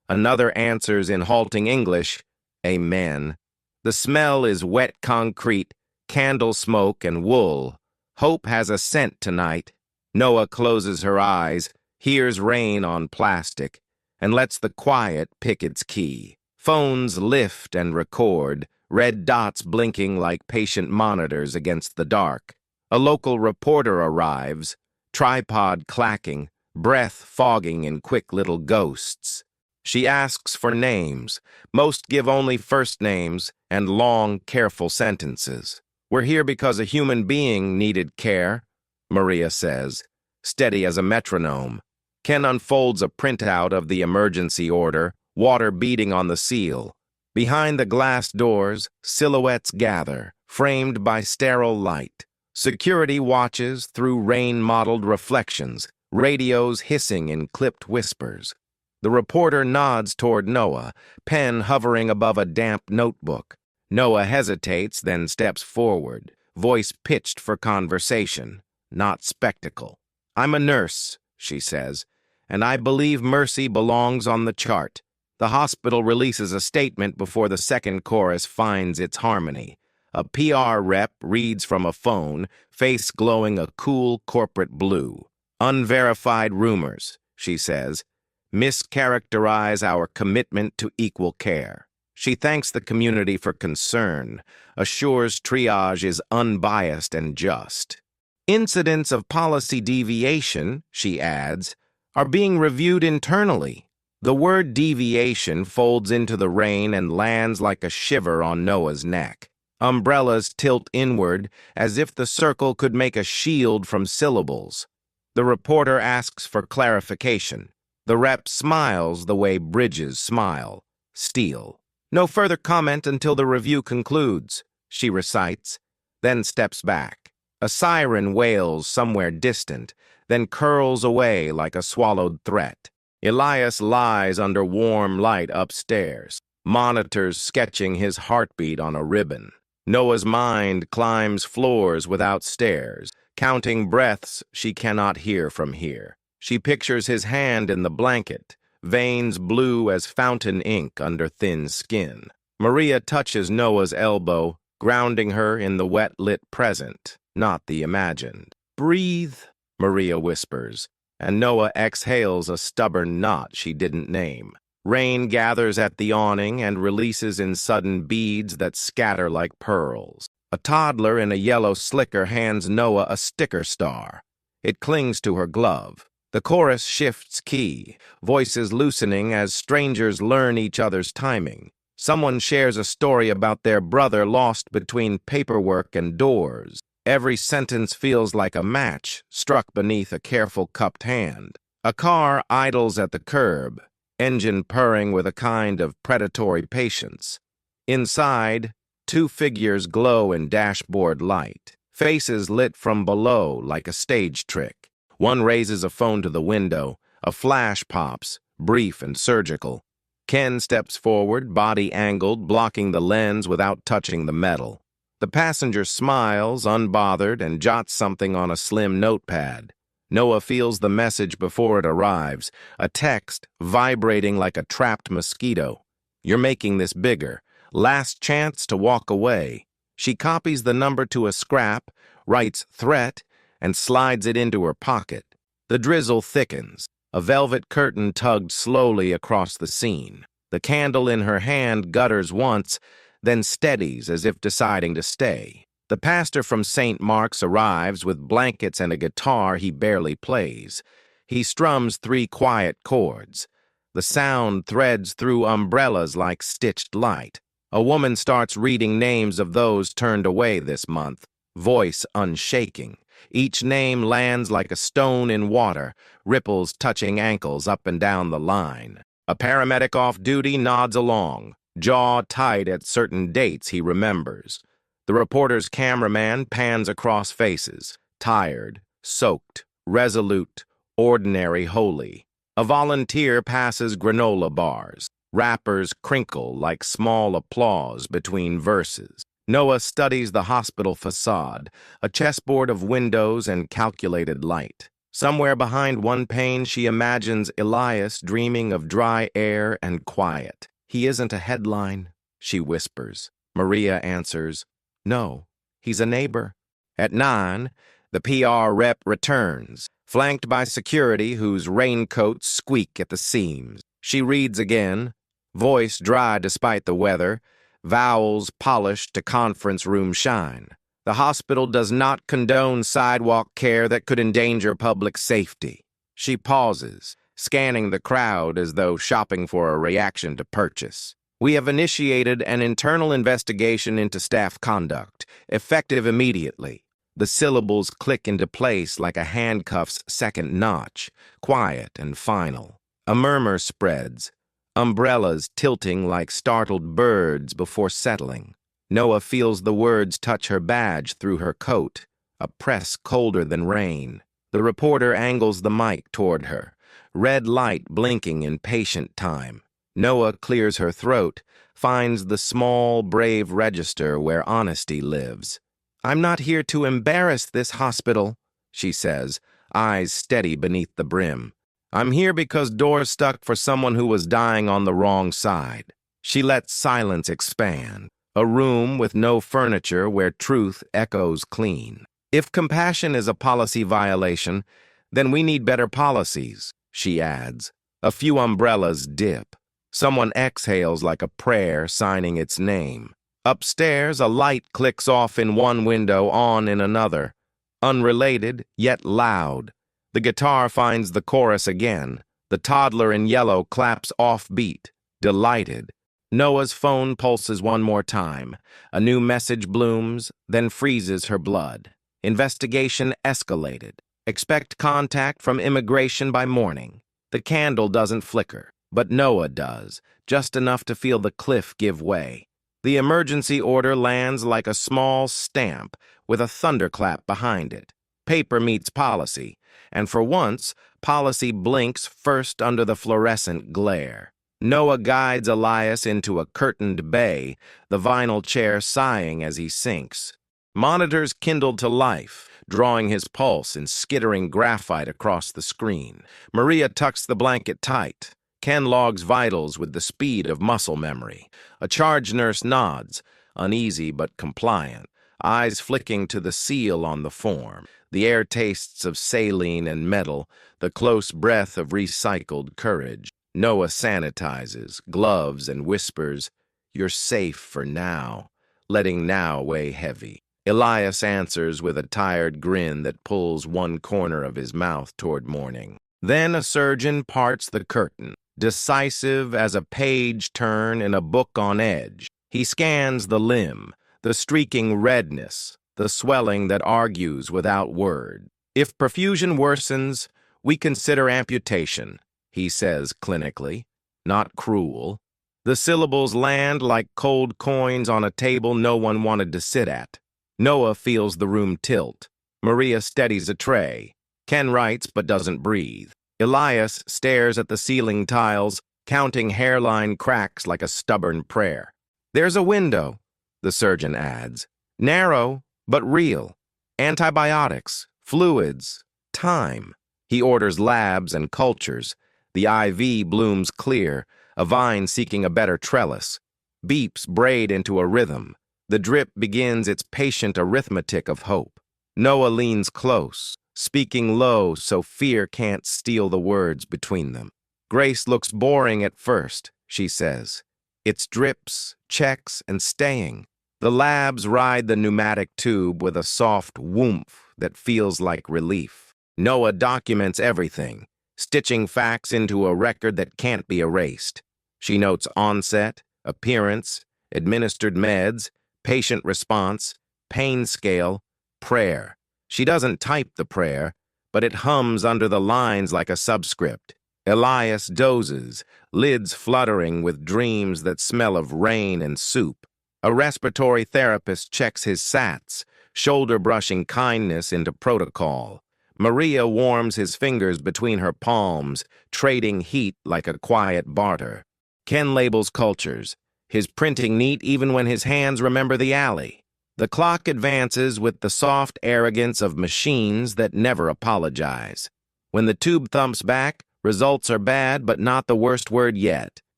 Another answers in halting English, "Amen." The smell is wet concrete, candle smoke, and wool. Hope has a scent tonight. Noah closes her eyes, hears rain on plastic, and lets the quiet pick its key. Phones lift and record, red dots blinking like patient monitors against the dark. A local reporter arrives, tripod clacking, breath fogging in quick little ghosts. She asks for names. Most give only first names and long, careful sentences. "We're here because a human being needed care," Maria says, steady as a metronome. Ken unfolds a printout of the emergency order, water beating on the seal. Behind the glass doors, silhouettes gather, framed by sterile light. Security watches through rain-mottled reflections, radios hissing in clipped whispers. The reporter nods toward Noah, pen hovering above a damp notebook. Noah hesitates, then steps forward, voice pitched for conversation, not spectacle. "I'm a nurse," she says, "and I believe mercy belongs on the chart." The hospital releases a statement before the second chorus finds its harmony. A PR rep reads from a phone, face glowing a cool corporate blue. Unverified rumors, she says, mischaracterize our commitment to equal care. She thanks the community for concern, assures triage is unbiased and just. Incidents of policy deviation, she adds, are being reviewed internally. The word deviation folds into the rain and lands like a shiver on Noah's neck. Umbrellas tilt inward as if the circle could make a shield from syllables. The reporter asks for clarification. The rep smiles the way bridges smile. Steel. No further comment until the review concludes, she recites, then steps back. A siren wails somewhere distant, then curls away like a swallowed threat. Elias lies under warm light upstairs, monitors sketching his heartbeat on a ribbon. Noah's mind climbs floors without stairs, counting breaths she cannot hear from here. She pictures his hand in the blanket, veins blue as fountain ink under thin skin. Maria touches Noah's elbow, grounding her in the wet-lit present, not the imagined. Breathe, Maria whispers, and Noah exhales a stubborn knot she didn't name. Rain gathers at the awning and releases in sudden beads that scatter like pearls. A toddler in a yellow slicker hands Noah a sticker star. It clings to her glove. The chorus shifts key, voices loosening as strangers learn each other's timing. Someone shares a story about their brother lost between paperwork and doors. Every sentence feels like a match struck beneath a careful cupped hand. A car idles at the curb, engine purring with a kind of predatory patience. Inside, two figures glow in dashboard light, faces lit from below like a stage trick. One raises a phone to the window, a flash pops, brief and surgical. Ken steps forward, body angled, blocking the lens without touching the metal. The passenger smiles, unbothered, and jots something on a slim notepad. Noah feels the message before it arrives, a text vibrating like a trapped mosquito. You're making this bigger. Last chance to walk away. She copies the number to a scrap, writes threat, and slides it into her pocket. The drizzle thickens. A velvet curtain tugged slowly across the scene. The candle in her hand gutters once, then steadies as if deciding to stay. The pastor from St. Mark's arrives with blankets and a guitar he barely plays. He strums 3 quiet chords. The sound threads through umbrellas like stitched light. A woman starts reading names of those turned away this month, voice unshaking. Each name lands like a stone in water, ripples touching ankles up and down the line. A paramedic off duty nods along, jaw tight at certain dates he remembers. The reporter's cameraman pans across faces, tired, soaked, resolute, ordinary, holy. A volunteer passes granola bars. Rappers crinkle like small applause between verses. Noah studies the hospital facade, a chessboard of windows and calculated light. Somewhere behind one pane, she imagines Elias dreaming of dry air and quiet. He isn't a headline, she whispers. Maria answers, no, he's a neighbor. At 9, the PR rep returns, flanked by security whose raincoats squeak at the seams. She reads again, voice dry despite the weather, vowels polished to conference room shine. The hospital does not condone sidewalk care that could endanger public safety. She pauses, scanning the crowd as though shopping for a reaction to purchase. We have initiated an internal investigation into staff conduct, effective immediately. The syllables click into place like a handcuff's second notch, quiet and final. A murmur spreads, umbrellas tilting like startled birds before settling. Noah feels the words touch her badge through her coat, a press colder than rain. The reporter angles the mic toward her, red light blinking in patient time. Noah clears her throat, finds the small, brave register where honesty lives. I'm not here to embarrass this hospital, she says, eyes steady beneath the brim. I'm here because doors stuck for someone who was dying on the wrong side. She lets silence expand. A room with no furniture where truth echoes clean. If compassion is a policy violation, then we need better policies, she adds. A few umbrellas dip. Someone exhales like a prayer signing its name. Upstairs, a light clicks off in one window, on in another. Unrelated, yet loud. The guitar finds the chorus again. The toddler in yellow claps offbeat, delighted. Noah's phone pulses one more time. A new message blooms, then freezes her blood. Investigation escalated. Expect contact from immigration by morning. The candle doesn't flicker, but Noah does, just enough to feel the cliff give way. The emergency order lands like a small stamp with a thunderclap behind it. Paper meets policy, and for once, policy blinks first under the fluorescent glare. Noah guides Elias into a curtained bay, the vinyl chair sighing as he sinks. Monitors kindled to life, drawing his pulse in skittering graphite across the screen. Maria tucks the blanket tight. Ken logs vitals with the speed of muscle memory. A charge nurse nods, uneasy but compliant, eyes flicking to the seal on the form. The air tastes of saline and metal, the close breath of recycled courage. Noah sanitizes, gloves, and whispers, "You're safe for now," letting now weigh heavy. Elias answers with a tired grin that pulls one corner of his mouth toward morning. Then a surgeon parts the curtain, decisive as a page turn in a book on edge. He scans the limb, the streaking redness, the swelling that argues without word. If perfusion worsens, we consider amputation, he says clinically, not cruel. The syllables land like cold coins on a table no one wanted to sit at. Noah feels the room tilt. Maria steadies a tray. Ken writes but doesn't breathe. Elias stares at the ceiling tiles, counting hairline cracks like a stubborn prayer. "There's a window," the surgeon adds. "Narrow, but real. Antibiotics, fluids, time." He orders labs and cultures. The IV blooms clear, a vine seeking a better trellis. Beeps braid into a rhythm. The drip begins its patient arithmetic of hope. Noah leans close, speaking low so fear can't steal the words between them. "Grace looks boring at first," she says. "It's drips, checks, and staying." The labs ride the pneumatic tube with a soft whoomph that feels like relief. Noah documents everything, stitching facts into a record that can't be erased. She notes onset, appearance, administered meds, patient response, pain scale, prayer. She doesn't type the prayer, but it hums under the lines like a subscript. Elias dozes, lids fluttering with dreams that smell of rain and soup. A respiratory therapist checks his SATs, shoulder-brushing kindness into protocol. Maria warms his fingers between her palms, trading heat like a quiet barter. Ken labels cultures, his printing neat even when his hands remember the alley. The clock advances with the soft arrogance of machines that never apologize. When the tube thumps back, results are bad but not the worst word yet.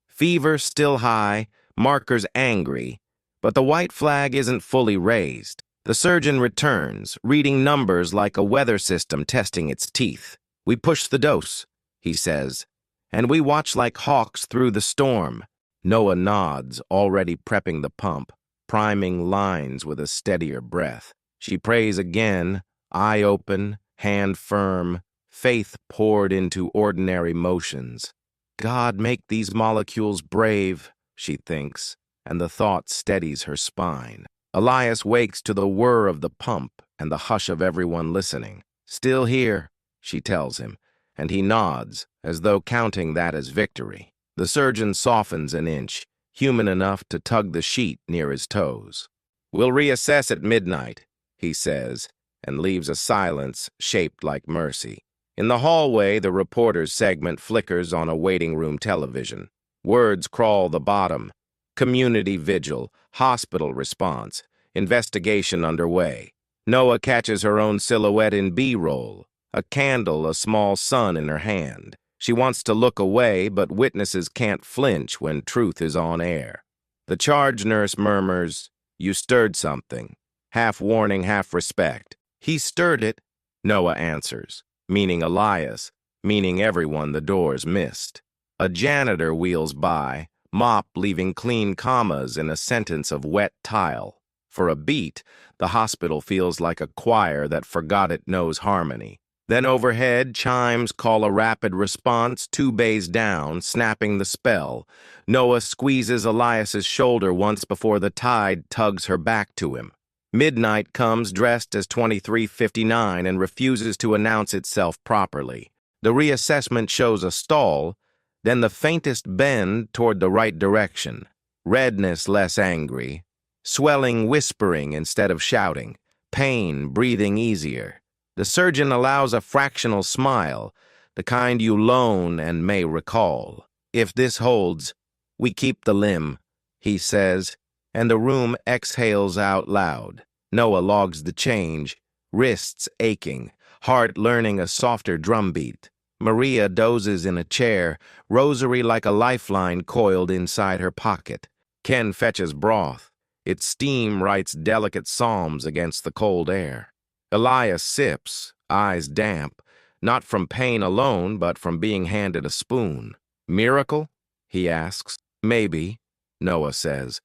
Fever still high, markers angry, but the white flag isn't fully raised. The surgeon returns, reading numbers like a weather system testing its teeth. "We push the dose," he says, "and we watch like hawks through the storm." Noah nods, already prepping the pump, priming lines with a steadier breath. She prays again, eye open, hand firm, faith poured into ordinary motions. "God, make these molecules brave," she thinks, and the thought steadies her spine. Elias wakes to the whir of the pump and the hush of everyone listening. "Still here," she tells him, and he nods, as though counting that as victory. The surgeon softens an inch, human enough to tug the sheet near his toes. "We'll reassess at midnight," he says, and leaves a silence shaped like mercy. In the hallway, the reporter's segment flickers on a waiting room television. Words crawl the bottom. Community vigil, hospital response, investigation underway. Noah catches her own silhouette in B-roll, a candle, a small sun in her hand. She wants to look away, but witnesses can't flinch when truth is on air. The charge nurse murmurs, "You stirred something," half warning, half respect. "He stirred it," Noah answers, meaning Elias, meaning everyone the doors missed. A janitor wheels by, mop leaving clean commas in a sentence of wet tile. For a beat, the hospital feels like a choir that forgot it knows harmony. Then overhead, chimes call a rapid response 2 bays down, snapping the spell. Noah squeezes Elias's shoulder once before the tide tugs her back to him. Midnight comes dressed as 2359 and refuses to announce itself properly. The reassessment shows a stall, then the faintest bend toward the right direction. Redness less angry. Swelling whispering instead of shouting. Pain breathing easier. The surgeon allows a fractional smile, the kind you loan and may recall. "If this holds, we keep the limb," he says, and the room exhales out loud. Noah logs the change, wrists aching, heart learning a softer drumbeat. Maria dozes in a chair, rosary like a lifeline coiled inside her pocket. Ken fetches broth. Its steam writes delicate psalms against the cold air. Elias sips, eyes damp, not from pain alone, but from being handed a spoon. "Miracle?" he asks. "Maybe," Noah says,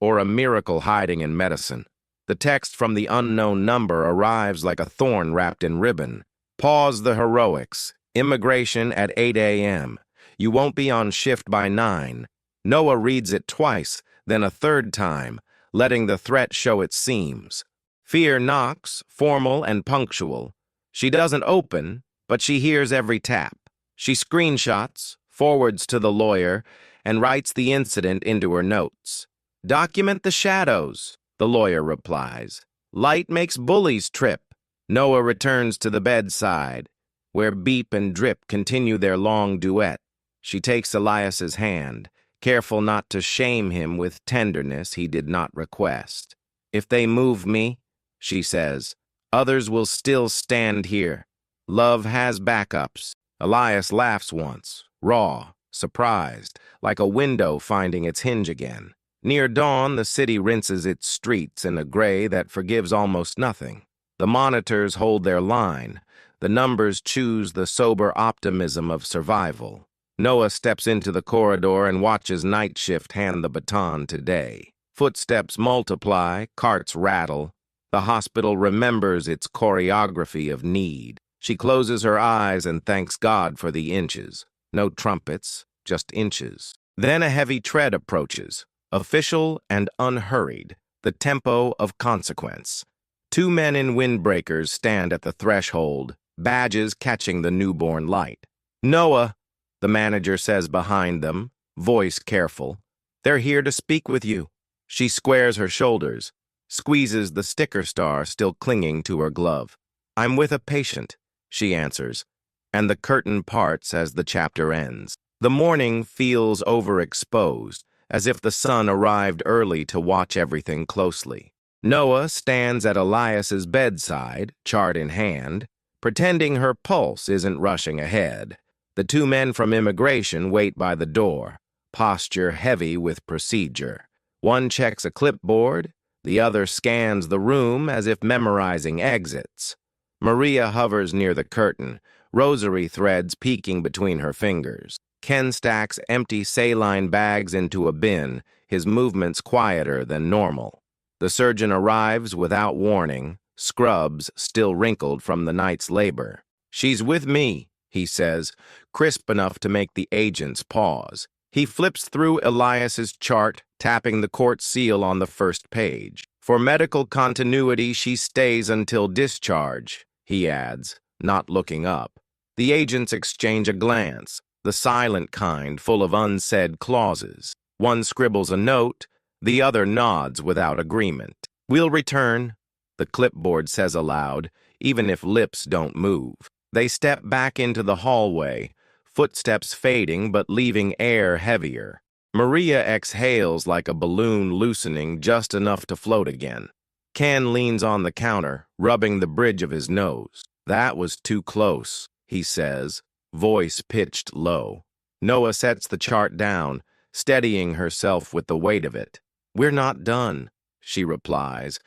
"or a miracle hiding in medicine." The text from the unknown number arrives like a thorn wrapped in ribbon. "Pause the heroics. Immigration at 8 a.m. You won't be on shift by 9. Noah reads it twice, then a third time, letting the threat show its seams. Fear knocks, formal and punctual. She doesn't open, but she hears every tap. She screenshots, forwards to the lawyer, and writes the incident into her notes. "Document the shadows," the lawyer replies. "Light makes bullies trip." Noah returns to the bedside, where beep and drip continue their long duet. She takes Elias's hand, careful not to shame him with tenderness he did not request. "If they move me," she says, "others will still stand here. Love has backups." Elias laughs once, raw, surprised, like a window finding its hinge again. Near dawn, the city rinses its streets in a gray that forgives almost nothing. The monitors hold their line. The numbers choose the sober optimism of survival. Noah steps into the corridor and watches night shift hand the baton to day. Footsteps multiply, carts rattle. The hospital remembers its choreography of need. She closes her eyes and thanks God for the inches. No trumpets, just inches. Then a heavy tread approaches, official and unhurried, the tempo of consequence. 2 men in windbreakers stand at the threshold, badges catching the newborn light. "Noah," the manager says behind them, voice careful. "They're here to speak with you." She squares her shoulders, squeezes the sticker star still clinging to her glove. "I'm with a patient," she answers, and the curtain parts as the chapter ends. The morning feels overexposed, as if the sun arrived early to watch everything closely. Noah stands at Elias's bedside, chart in hand, pretending her pulse isn't rushing ahead. The 2 men from immigration wait by the door, posture heavy with procedure. One checks a clipboard, the other scans the room as if memorizing exits. Maria hovers near the curtain, rosary threads peeking between her fingers. Ken stacks empty saline bags into a bin, his movements quieter than normal. The surgeon arrives without warning, scrubs still wrinkled from the night's labor. "She's with me," he says, crisp enough to make the agents pause. He flips through Elias's chart, tapping the court seal on the first page. "For medical continuity, she stays until discharge," he adds, not looking up. The agents exchange a glance, the silent kind full of unsaid clauses. One scribbles a note, the other nods without agreement. "We'll return," the clipboard says aloud, even if lips don't move. They step back into the hallway, footsteps fading but leaving air heavier. Maria exhales like a balloon loosening just enough to float again. Ken leans on the counter, rubbing the bridge of his nose. "That was too close," he says, voice pitched low. Noah sets the chart down, steadying herself with the weight of it. "We're not done," she replies,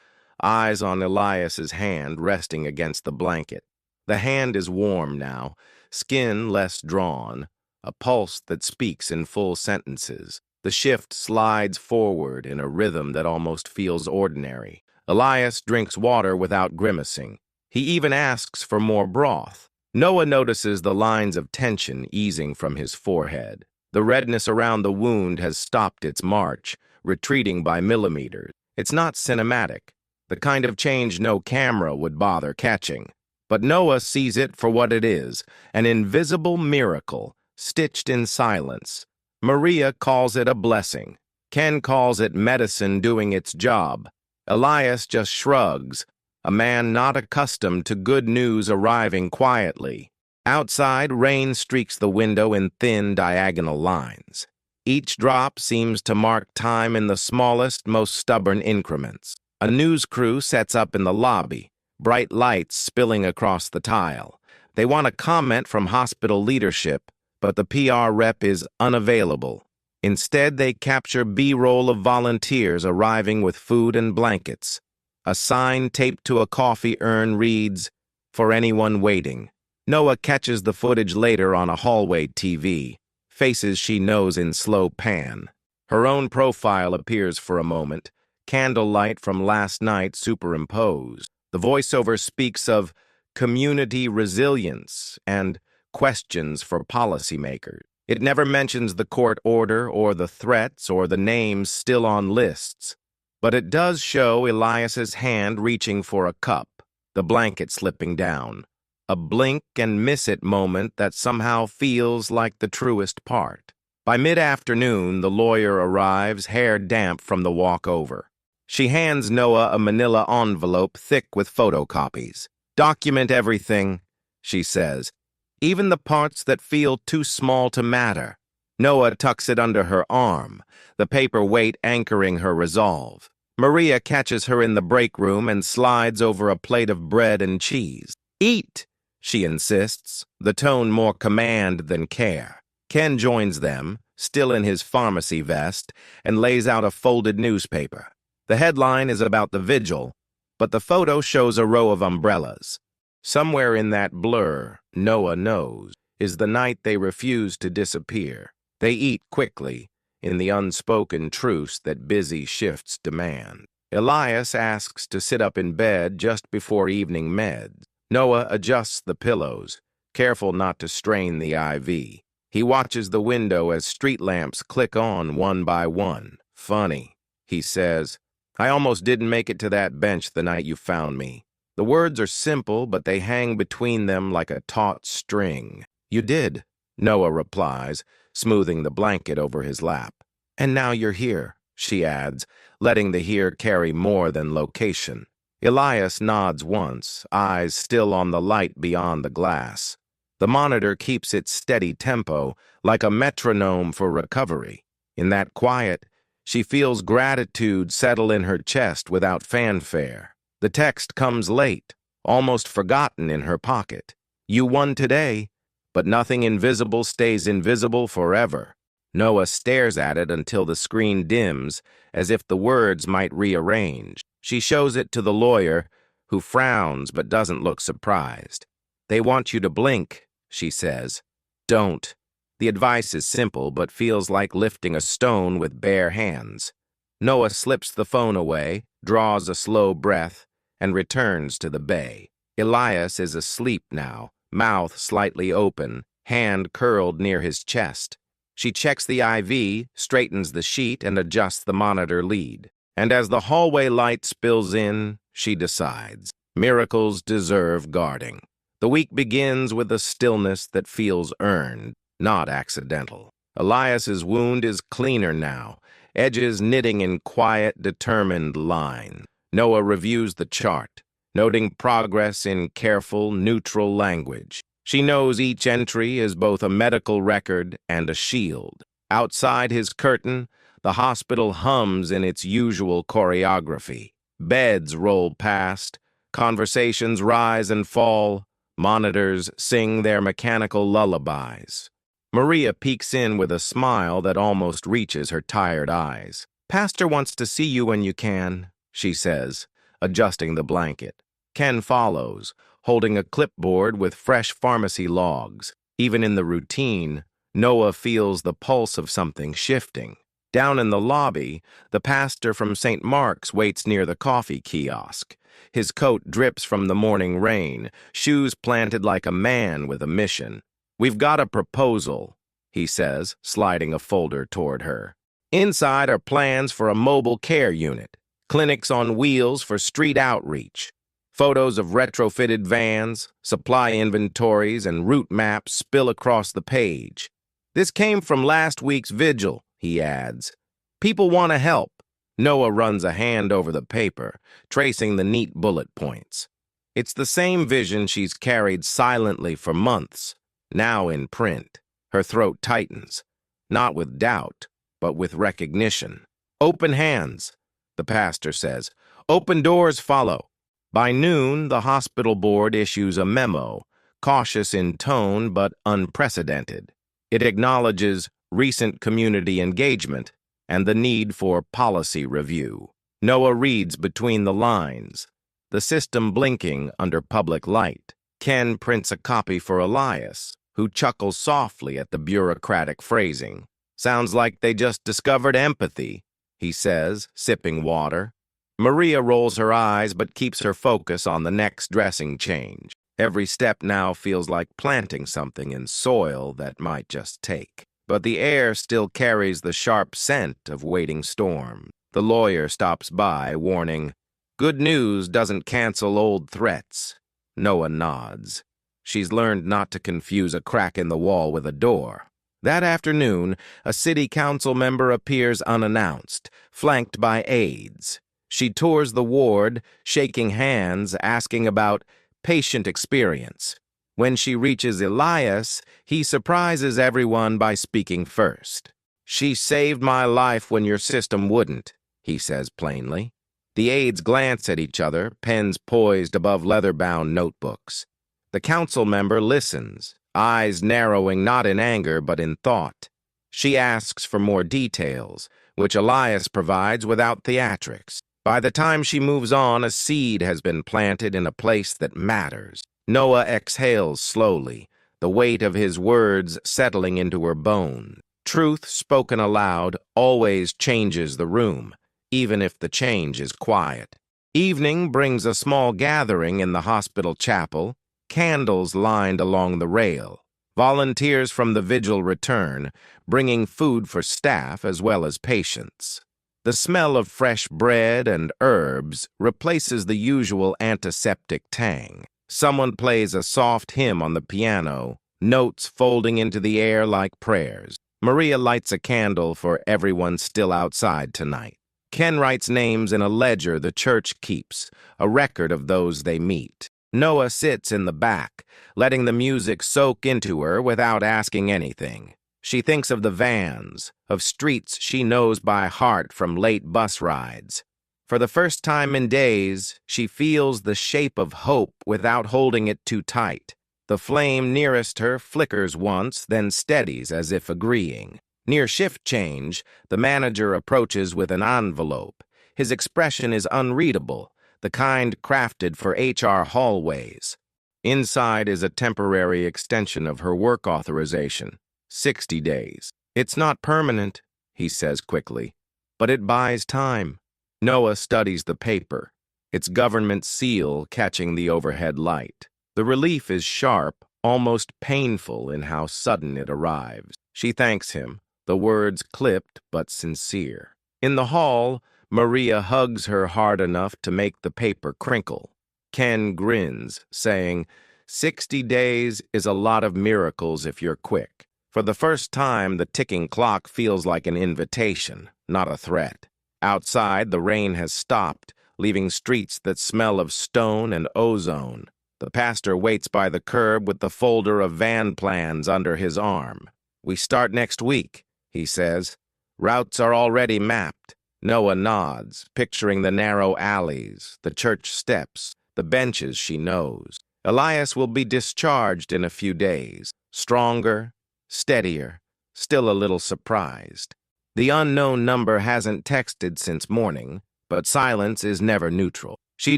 eyes on Elias's hand resting against the blanket. The hand is warm now, skin less drawn, a pulse that speaks in full sentences. The shift slides forward in a rhythm that almost feels ordinary. Elias drinks water without grimacing. He even asks for more broth. Noah notices the lines of tension easing from his forehead. The redness around the wound has stopped its march, retreating by millimeters. It's not cinematic, the kind of change no camera would bother catching. But Noah sees it for what it is, an invisible miracle, stitched in silence. Maria calls it a blessing. Ken calls it medicine doing its job. Elias just shrugs, a man not accustomed to good news arriving quietly. Outside, rain streaks the window in thin, diagonal lines. Each drop seems to mark time in the smallest, most stubborn increments. A news crew sets up in the lobby, bright lights spilling across the tile. They want a comment from hospital leadership, but the PR rep is unavailable. Instead, they capture B-roll of volunteers arriving with food and blankets. A sign taped to a coffee urn reads, "For anyone waiting." Noah catches the footage later on a hallway TV, faces she knows in slow pan. Her own profile appears for a moment, candlelight from last night superimposed. The voiceover speaks of community resilience and questions for policymakers. It never mentions the court order or the threats or the names still on lists. But it does show Elias's hand reaching for a cup, the blanket slipping down. A blink-and-miss-it moment that somehow feels like the truest part. By mid-afternoon, the lawyer arrives, hair damp from the walk over. She hands Noah a manila envelope thick with photocopies. "Document everything," she says, "even the parts that feel too small to matter." Noah tucks it under her arm, the paper weight anchoring her resolve. Maria catches her in the break room and slides over a plate of bread and cheese. "Eat," she insists, the tone more command than care. Ken joins them, still in his pharmacy vest, and lays out a folded newspaper. The headline is about the vigil, but the photo shows a row of umbrellas. Somewhere in that blur, Noah knows, is the night they refuse to disappear. They eat quickly, in the unspoken truce that busy shifts demand. Elias asks to sit up in bed just before evening meds. Noah adjusts the pillows, careful not to strain the IV. He watches the window as street lamps click on one by one. "Funny," he says. "I almost didn't make it to that bench the night you found me." The words are simple, but they hang between them like a taut string. "You did," Noah replies, smoothing the blanket over his lap. "And now you're here," she adds, letting the here carry more than location. Elias nods once, eyes still on the light beyond the glass. The monitor keeps its steady tempo, like a metronome for recovery. In that quiet, she feels gratitude settle in her chest without fanfare. The text comes late, almost forgotten in her pocket. "You won today, but nothing invisible stays invisible forever." Noah stares at it until the screen dims, as if the words might rearrange. She shows it to the lawyer, who frowns but doesn't look surprised. "They want you to blink," she says. "Don't." The advice is simple but feels like lifting a stone with bare hands. Noah slips the phone away, draws a slow breath, and returns to the bay. Elias is asleep now, mouth slightly open, hand curled near his chest. She checks the IV, straightens the sheet, and adjusts the monitor lead. And as the hallway light spills in, she decides, miracles deserve guarding. The week begins with a stillness that feels earned, not accidental. Elias's wound is cleaner now, edges knitting in quiet, determined line. Noah reviews the chart, noting progress in careful, neutral language. She knows each entry is both a medical record and a shield. Outside his curtain, the hospital hums in its usual choreography. Beds roll past, conversations rise and fall, Monitors sing their mechanical lullabies. Maria peeks in with a smile that almost reaches her tired eyes. "Pastor wants to see you when you can," she says, adjusting the blanket. Ken follows, holding a clipboard with fresh pharmacy logs. Even in the routine, Noah feels the pulse of something shifting. Down in the lobby, the pastor from St. Mark's waits near the coffee kiosk. His coat drips from the morning rain, shoes planted like a man with a mission. "We've got a proposal," he says, sliding a folder toward her. Inside are plans for a mobile care unit, clinics on wheels for street outreach. Photos of retrofitted vans, supply inventories, and route maps spill across the page. "This came from last week's vigil," he adds. "People want to help." Noah runs a hand over the paper, tracing the neat bullet points. It's the same vision she's carried silently for months, now in print. Her throat tightens, not with doubt, but with recognition. "Open hands," the pastor says. "Open doors follow." By noon, the hospital board issues a memo, cautious in tone but unprecedented. It acknowledges recent community engagement and the need for policy review. Noah reads between the lines, the system blinking under public light. Ken prints a copy for Elias, who chuckles softly at the bureaucratic phrasing. "Sounds like they just discovered empathy," he says, sipping water. Maria rolls her eyes but keeps her focus on the next dressing change. Every step now feels like planting something in soil that might just take. But the air still carries the sharp scent of waiting storm. The lawyer stops by, warning, "Good news doesn't cancel old threats." Noah nods. She's learned not to confuse a crack in the wall with a door. That afternoon, a city council member appears unannounced, flanked by aides. She tours the ward, shaking hands, asking about patient experience. When she reaches Elias, he surprises everyone by speaking first. "She saved my life when your system wouldn't," he says plainly. The aides glance at each other, pens poised above leather-bound notebooks. The council member listens, eyes narrowing not in anger but in thought. She asks for more details, which Elias provides without theatrics. By the time she moves on, a seed has been planted in a place that matters. Noah exhales slowly, the weight of his words settling into her bones. Truth spoken aloud always changes the room, even if the change is quiet. Evening brings a small gathering in the hospital chapel, candles lined along the rail. Volunteers from the vigil return, bringing food for staff as well as patients. The smell of fresh bread and herbs replaces the usual antiseptic tang. Someone plays a soft hymn on the piano, notes folding into the air like prayers. Maria lights a candle for everyone still outside tonight. Ken writes names in a ledger the church keeps, a record of those they meet. Noah sits in the back, letting the music soak into her without asking anything. She thinks of the vans, of streets she knows by heart from late bus rides. For the first time in days, she feels the shape of hope without holding it too tight. The flame nearest her flickers once, then steadies as if agreeing. Near shift change, the manager approaches with an envelope. His expression is unreadable, the kind crafted for HR hallways. Inside is a temporary extension of her work authorization. 60 days. "It's not permanent," he says quickly, "but it buys time." Noah studies the paper, its government seal catching the overhead light. The relief is sharp, almost painful in how sudden it arrives. She thanks him, the words clipped but sincere. In the hall, Maria hugs her hard enough to make the paper crinkle. Ken grins, saying, 60 days is a lot of miracles if you're quick. For the first time, the ticking clock feels like an invitation, not a threat. Outside, the rain has stopped, leaving streets that smell of stone and ozone. The pastor waits by the curb with the folder of van plans under his arm. "We start next week," he says. "Routes are already mapped." Noah nods, picturing the narrow alleys, the church steps, the benches she knows. Elias will be discharged in a few days, stronger, steadier, still a little surprised. The unknown number hasn't texted since morning, but silence is never neutral. She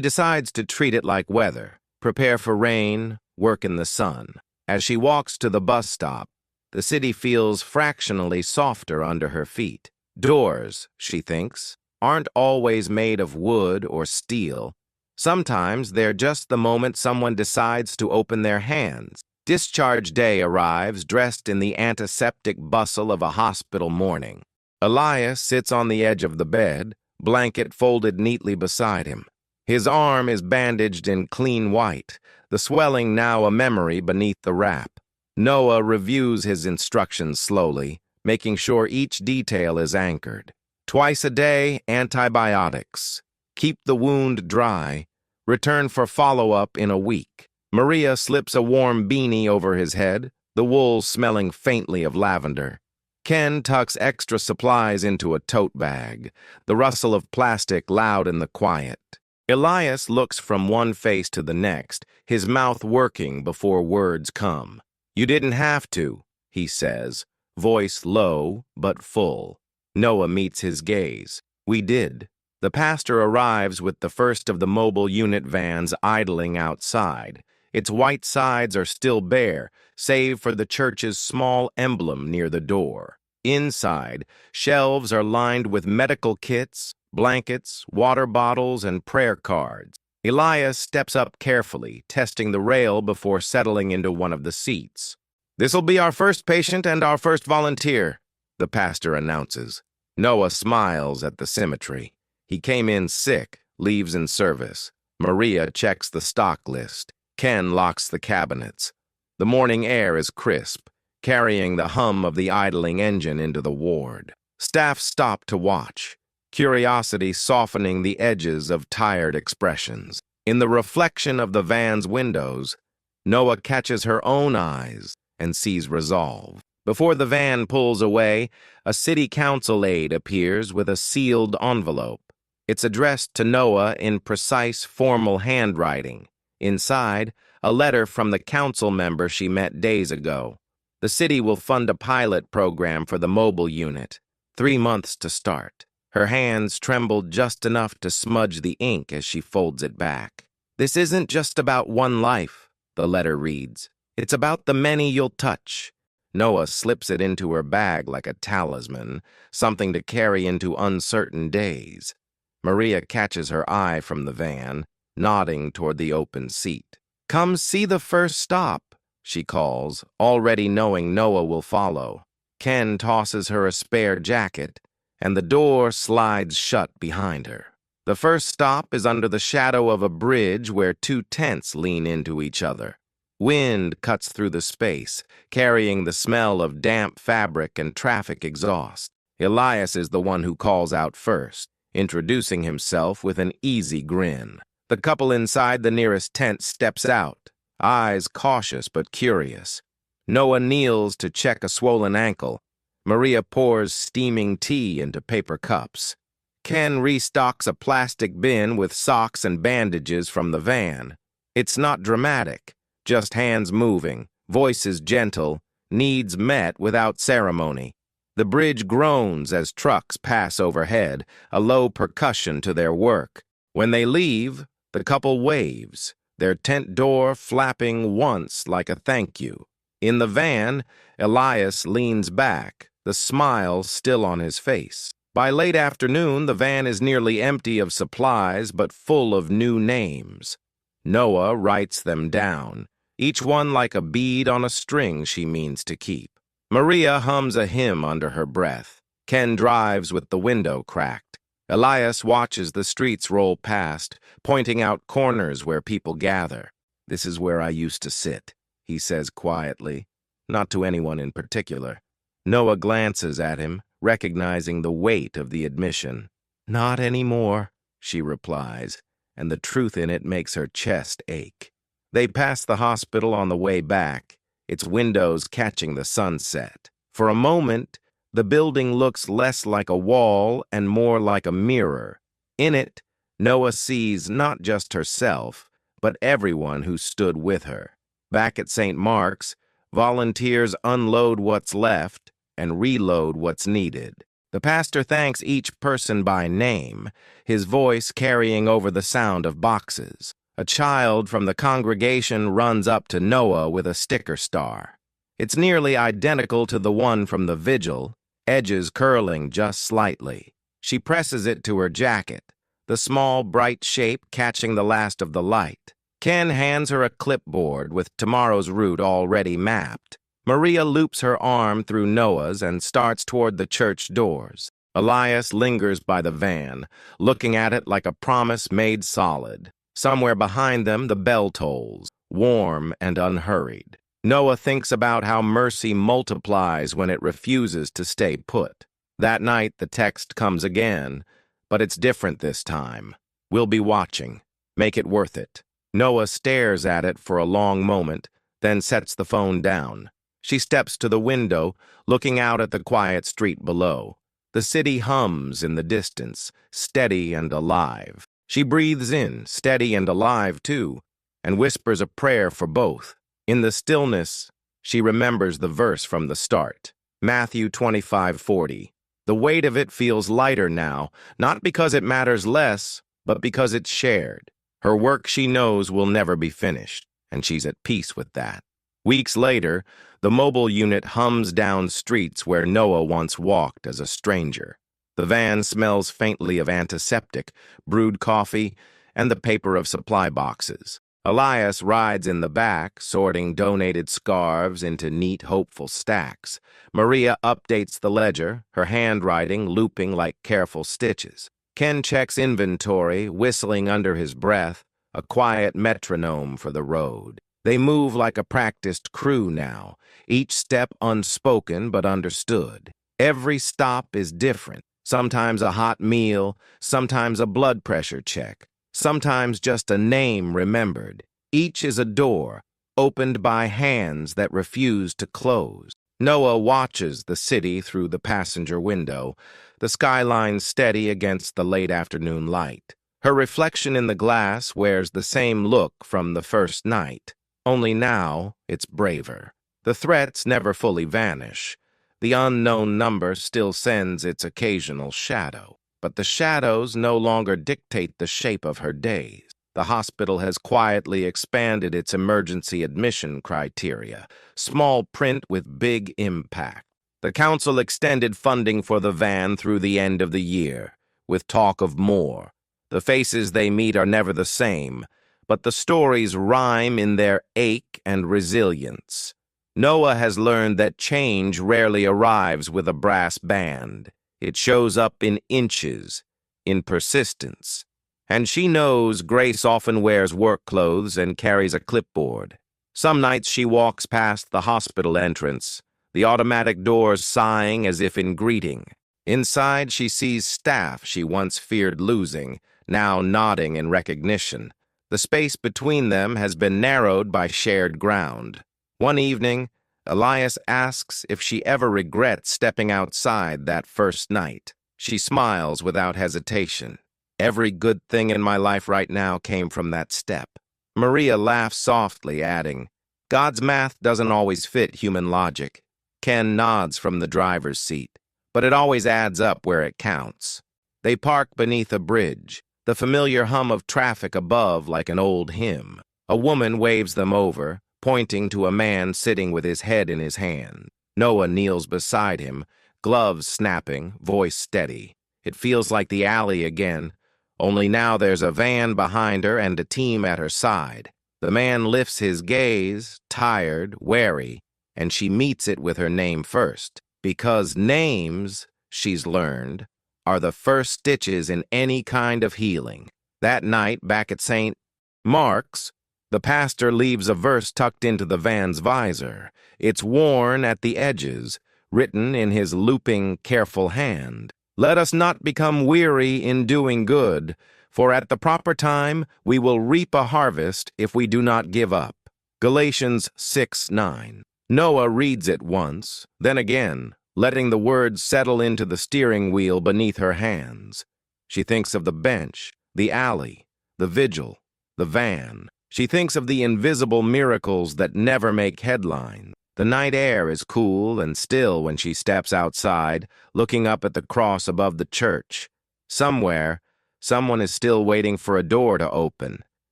decides to treat it like weather, prepare for rain, work in the sun. As she walks to the bus stop, the city feels fractionally softer under her feet. Doors, she thinks, aren't always made of wood or steel. Sometimes they're just the moment someone decides to open their hands. Discharge day arrives dressed in the antiseptic bustle of a hospital morning. Elias sits on the edge of the bed, blanket folded neatly beside him. His arm is bandaged in clean white, the swelling now a memory beneath the wrap. Noah reviews his instructions slowly, making sure each detail is anchored. Twice a day, antibiotics. Keep the wound dry. Return for follow-up in a week. Maria slips a warm beanie over his head, the wool smelling faintly of lavender. Ken tucks extra supplies into a tote bag, the rustle of plastic loud in the quiet. Elias looks from one face to the next, his mouth working before words come. "You didn't have to," he says, voice low but full. Noah meets his gaze. "We did." The pastor arrives with the first of the mobile unit vans idling outside. Its white sides are still bare, save for the church's small emblem near the door. Inside, shelves are lined with medical kits, blankets, water bottles, and prayer cards. Elias steps up carefully, testing the rail before settling into one of the seats. "This'll be our first patient and our first volunteer," the pastor announces. Noah smiles at the symmetry. He came in sick, leaves in service. Maria checks the stock list. Ken locks the cabinets. The morning air is crisp, carrying the hum of the idling engine into the ward. Staff stop to watch, curiosity softening the edges of tired expressions. In the reflection of the van's windows, Noah catches her own eyes and sees resolve. Before the van pulls away, a city council aide appears with a sealed envelope. It's addressed to Noah in precise, formal handwriting. Inside, a letter from the council member she met days ago. The city will fund a pilot program for the mobile unit. 3 months to start. Her hands trembled just enough to smudge the ink as she folds it back. "This isn't just about one life," the letter reads. "It's about the many you'll touch." Noah slips it into her bag like a talisman, something to carry into uncertain days. Maria catches her eye from the van, nodding toward the open seat. "Come see the first stop," she calls, already knowing Noah will follow. Ken tosses her a spare jacket, and the door slides shut behind her. The first stop is under the shadow of a bridge where 2 tents lean into each other. Wind cuts through the space, carrying the smell of damp fabric and traffic exhaust. Elias is the one who calls out first, introducing himself with an easy grin. The couple inside the nearest tent steps out, eyes cautious but curious. Noah kneels to check a swollen ankle. Maria pours steaming tea into paper cups. Ken restocks a plastic bin with socks and bandages from the van. It's not dramatic, just hands moving, voices gentle, needs met without ceremony. The bridge groans as trucks pass overhead, a low percussion to their work. When they leave, the couple waves, their tent door flapping once like a thank you. In the van, Elias leans back, the smile still on his face. By late afternoon, the van is nearly empty of supplies but full of new names. Noah writes them down, each one like a bead on a string she means to keep. Maria hums a hymn under her breath. Ken drives with the window cracked. Elias watches the streets roll past, pointing out corners where people gather. "This is where I used to sit," he says quietly, not to anyone in particular. Noah glances at him, recognizing the weight of the admission. "Not anymore," she replies, and the truth in it makes her chest ache. They pass the hospital on the way back, its windows catching the sunset. For a moment, the building looks less like a wall and more like a mirror. In it, Noah sees not just herself, but everyone who stood with her. Back at St. Mark's, volunteers unload what's left and reload what's needed. The pastor thanks each person by name, his voice carrying over the sound of boxes. A child from the congregation runs up to Noah with a sticker star. It's nearly identical to the one from the vigil, edges curling just slightly. She presses it to her jacket, the small, bright shape catching the last of the light. Ken hands her a clipboard with tomorrow's route already mapped. Maria loops her arm through Noah's and starts toward the church doors. Elias lingers by the van, looking at it like a promise made solid. Somewhere behind them, the bell tolls, warm and unhurried. Noah thinks about how mercy multiplies when it refuses to stay put. That night, the text comes again, but it's different this time. We'll be watching. Make it worth it. Noah stares at it for a long moment, then sets the phone down. She steps to the window, looking out at the quiet street below. The city hums in the distance, steady and alive. She breathes in, steady and alive too, and whispers a prayer for both. In the stillness, she remembers the verse from the start, Matthew 25:40. The weight of it feels lighter now, not because it matters less, but because it's shared. Her work, she knows, will never be finished, and she's at peace with that. Weeks later, the mobile unit hums down streets where Noah once walked as a stranger. The van smells faintly of antiseptic, brewed coffee, and the paper of supply boxes. Elias rides in the back, sorting donated scarves into neat, hopeful stacks. Maria updates the ledger, her handwriting looping like careful stitches. Ken checks inventory, whistling under his breath, a quiet metronome for the road. They move like a practiced crew now, each step unspoken but understood. Every stop is different, sometimes a hot meal, sometimes a blood pressure check, sometimes just a name remembered. Each is a door, opened by hands that refuse to close. Noah watches the city through the passenger window, the skyline steady against the late afternoon light. Her reflection in the glass wears the same look from the first night. Only now, it's braver. The threats never fully vanish. The unknown number still sends its occasional shadow. But the shadows no longer dictate the shape of her days. The hospital has quietly expanded its emergency admission criteria, small print with big impact. The council extended funding for the van through the end of the year, with talk of more. The faces they meet are never the same, but the stories rhyme in their ache and resilience. Noah has learned that change rarely arrives with a brass band. It shows up in inches, in persistence. And she knows Grace often wears work clothes and carries a clipboard. Some nights she walks past the hospital entrance, the automatic doors sighing as if in greeting. Inside she sees staff she once feared losing, now nodding in recognition. The space between them has been narrowed by shared ground. One evening, Elias asks if she ever regrets stepping outside that first night. She smiles without hesitation. Every good thing in my life right now came from that step. Maria laughs softly, adding, God's math doesn't always fit human logic. Ken nods from the driver's seat, but it always adds up where it counts. They park beneath a bridge, the familiar hum of traffic above like an old hymn. A woman waves them over, pointing to a man sitting with his head in his hand. Noah kneels beside him, gloves snapping, voice steady. It feels like the alley again, only now there's a van behind her and a team at her side. The man lifts his gaze, tired, wary, and she meets it with her name first. Because names, she's learned, are the first stitches in any kind of healing. That night, back at St. Mark's, the pastor leaves a verse tucked into the van's visor. It's worn at the edges, written in his looping, careful hand. Let us not become weary in doing good, for at the proper time we will reap a harvest if we do not give up. Galatians 6:9. Noah reads it once, then again, letting the words settle into the steering wheel beneath her hands. She thinks of the bench, the alley, the vigil, the van. She thinks of the invisible miracles that never make headlines. The night air is cool and still when she steps outside, looking up at the cross above the church. Somewhere, someone is still waiting for a door to open,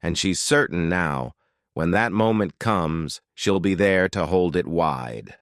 and she's certain now, when that moment comes, she'll be there to hold it wide.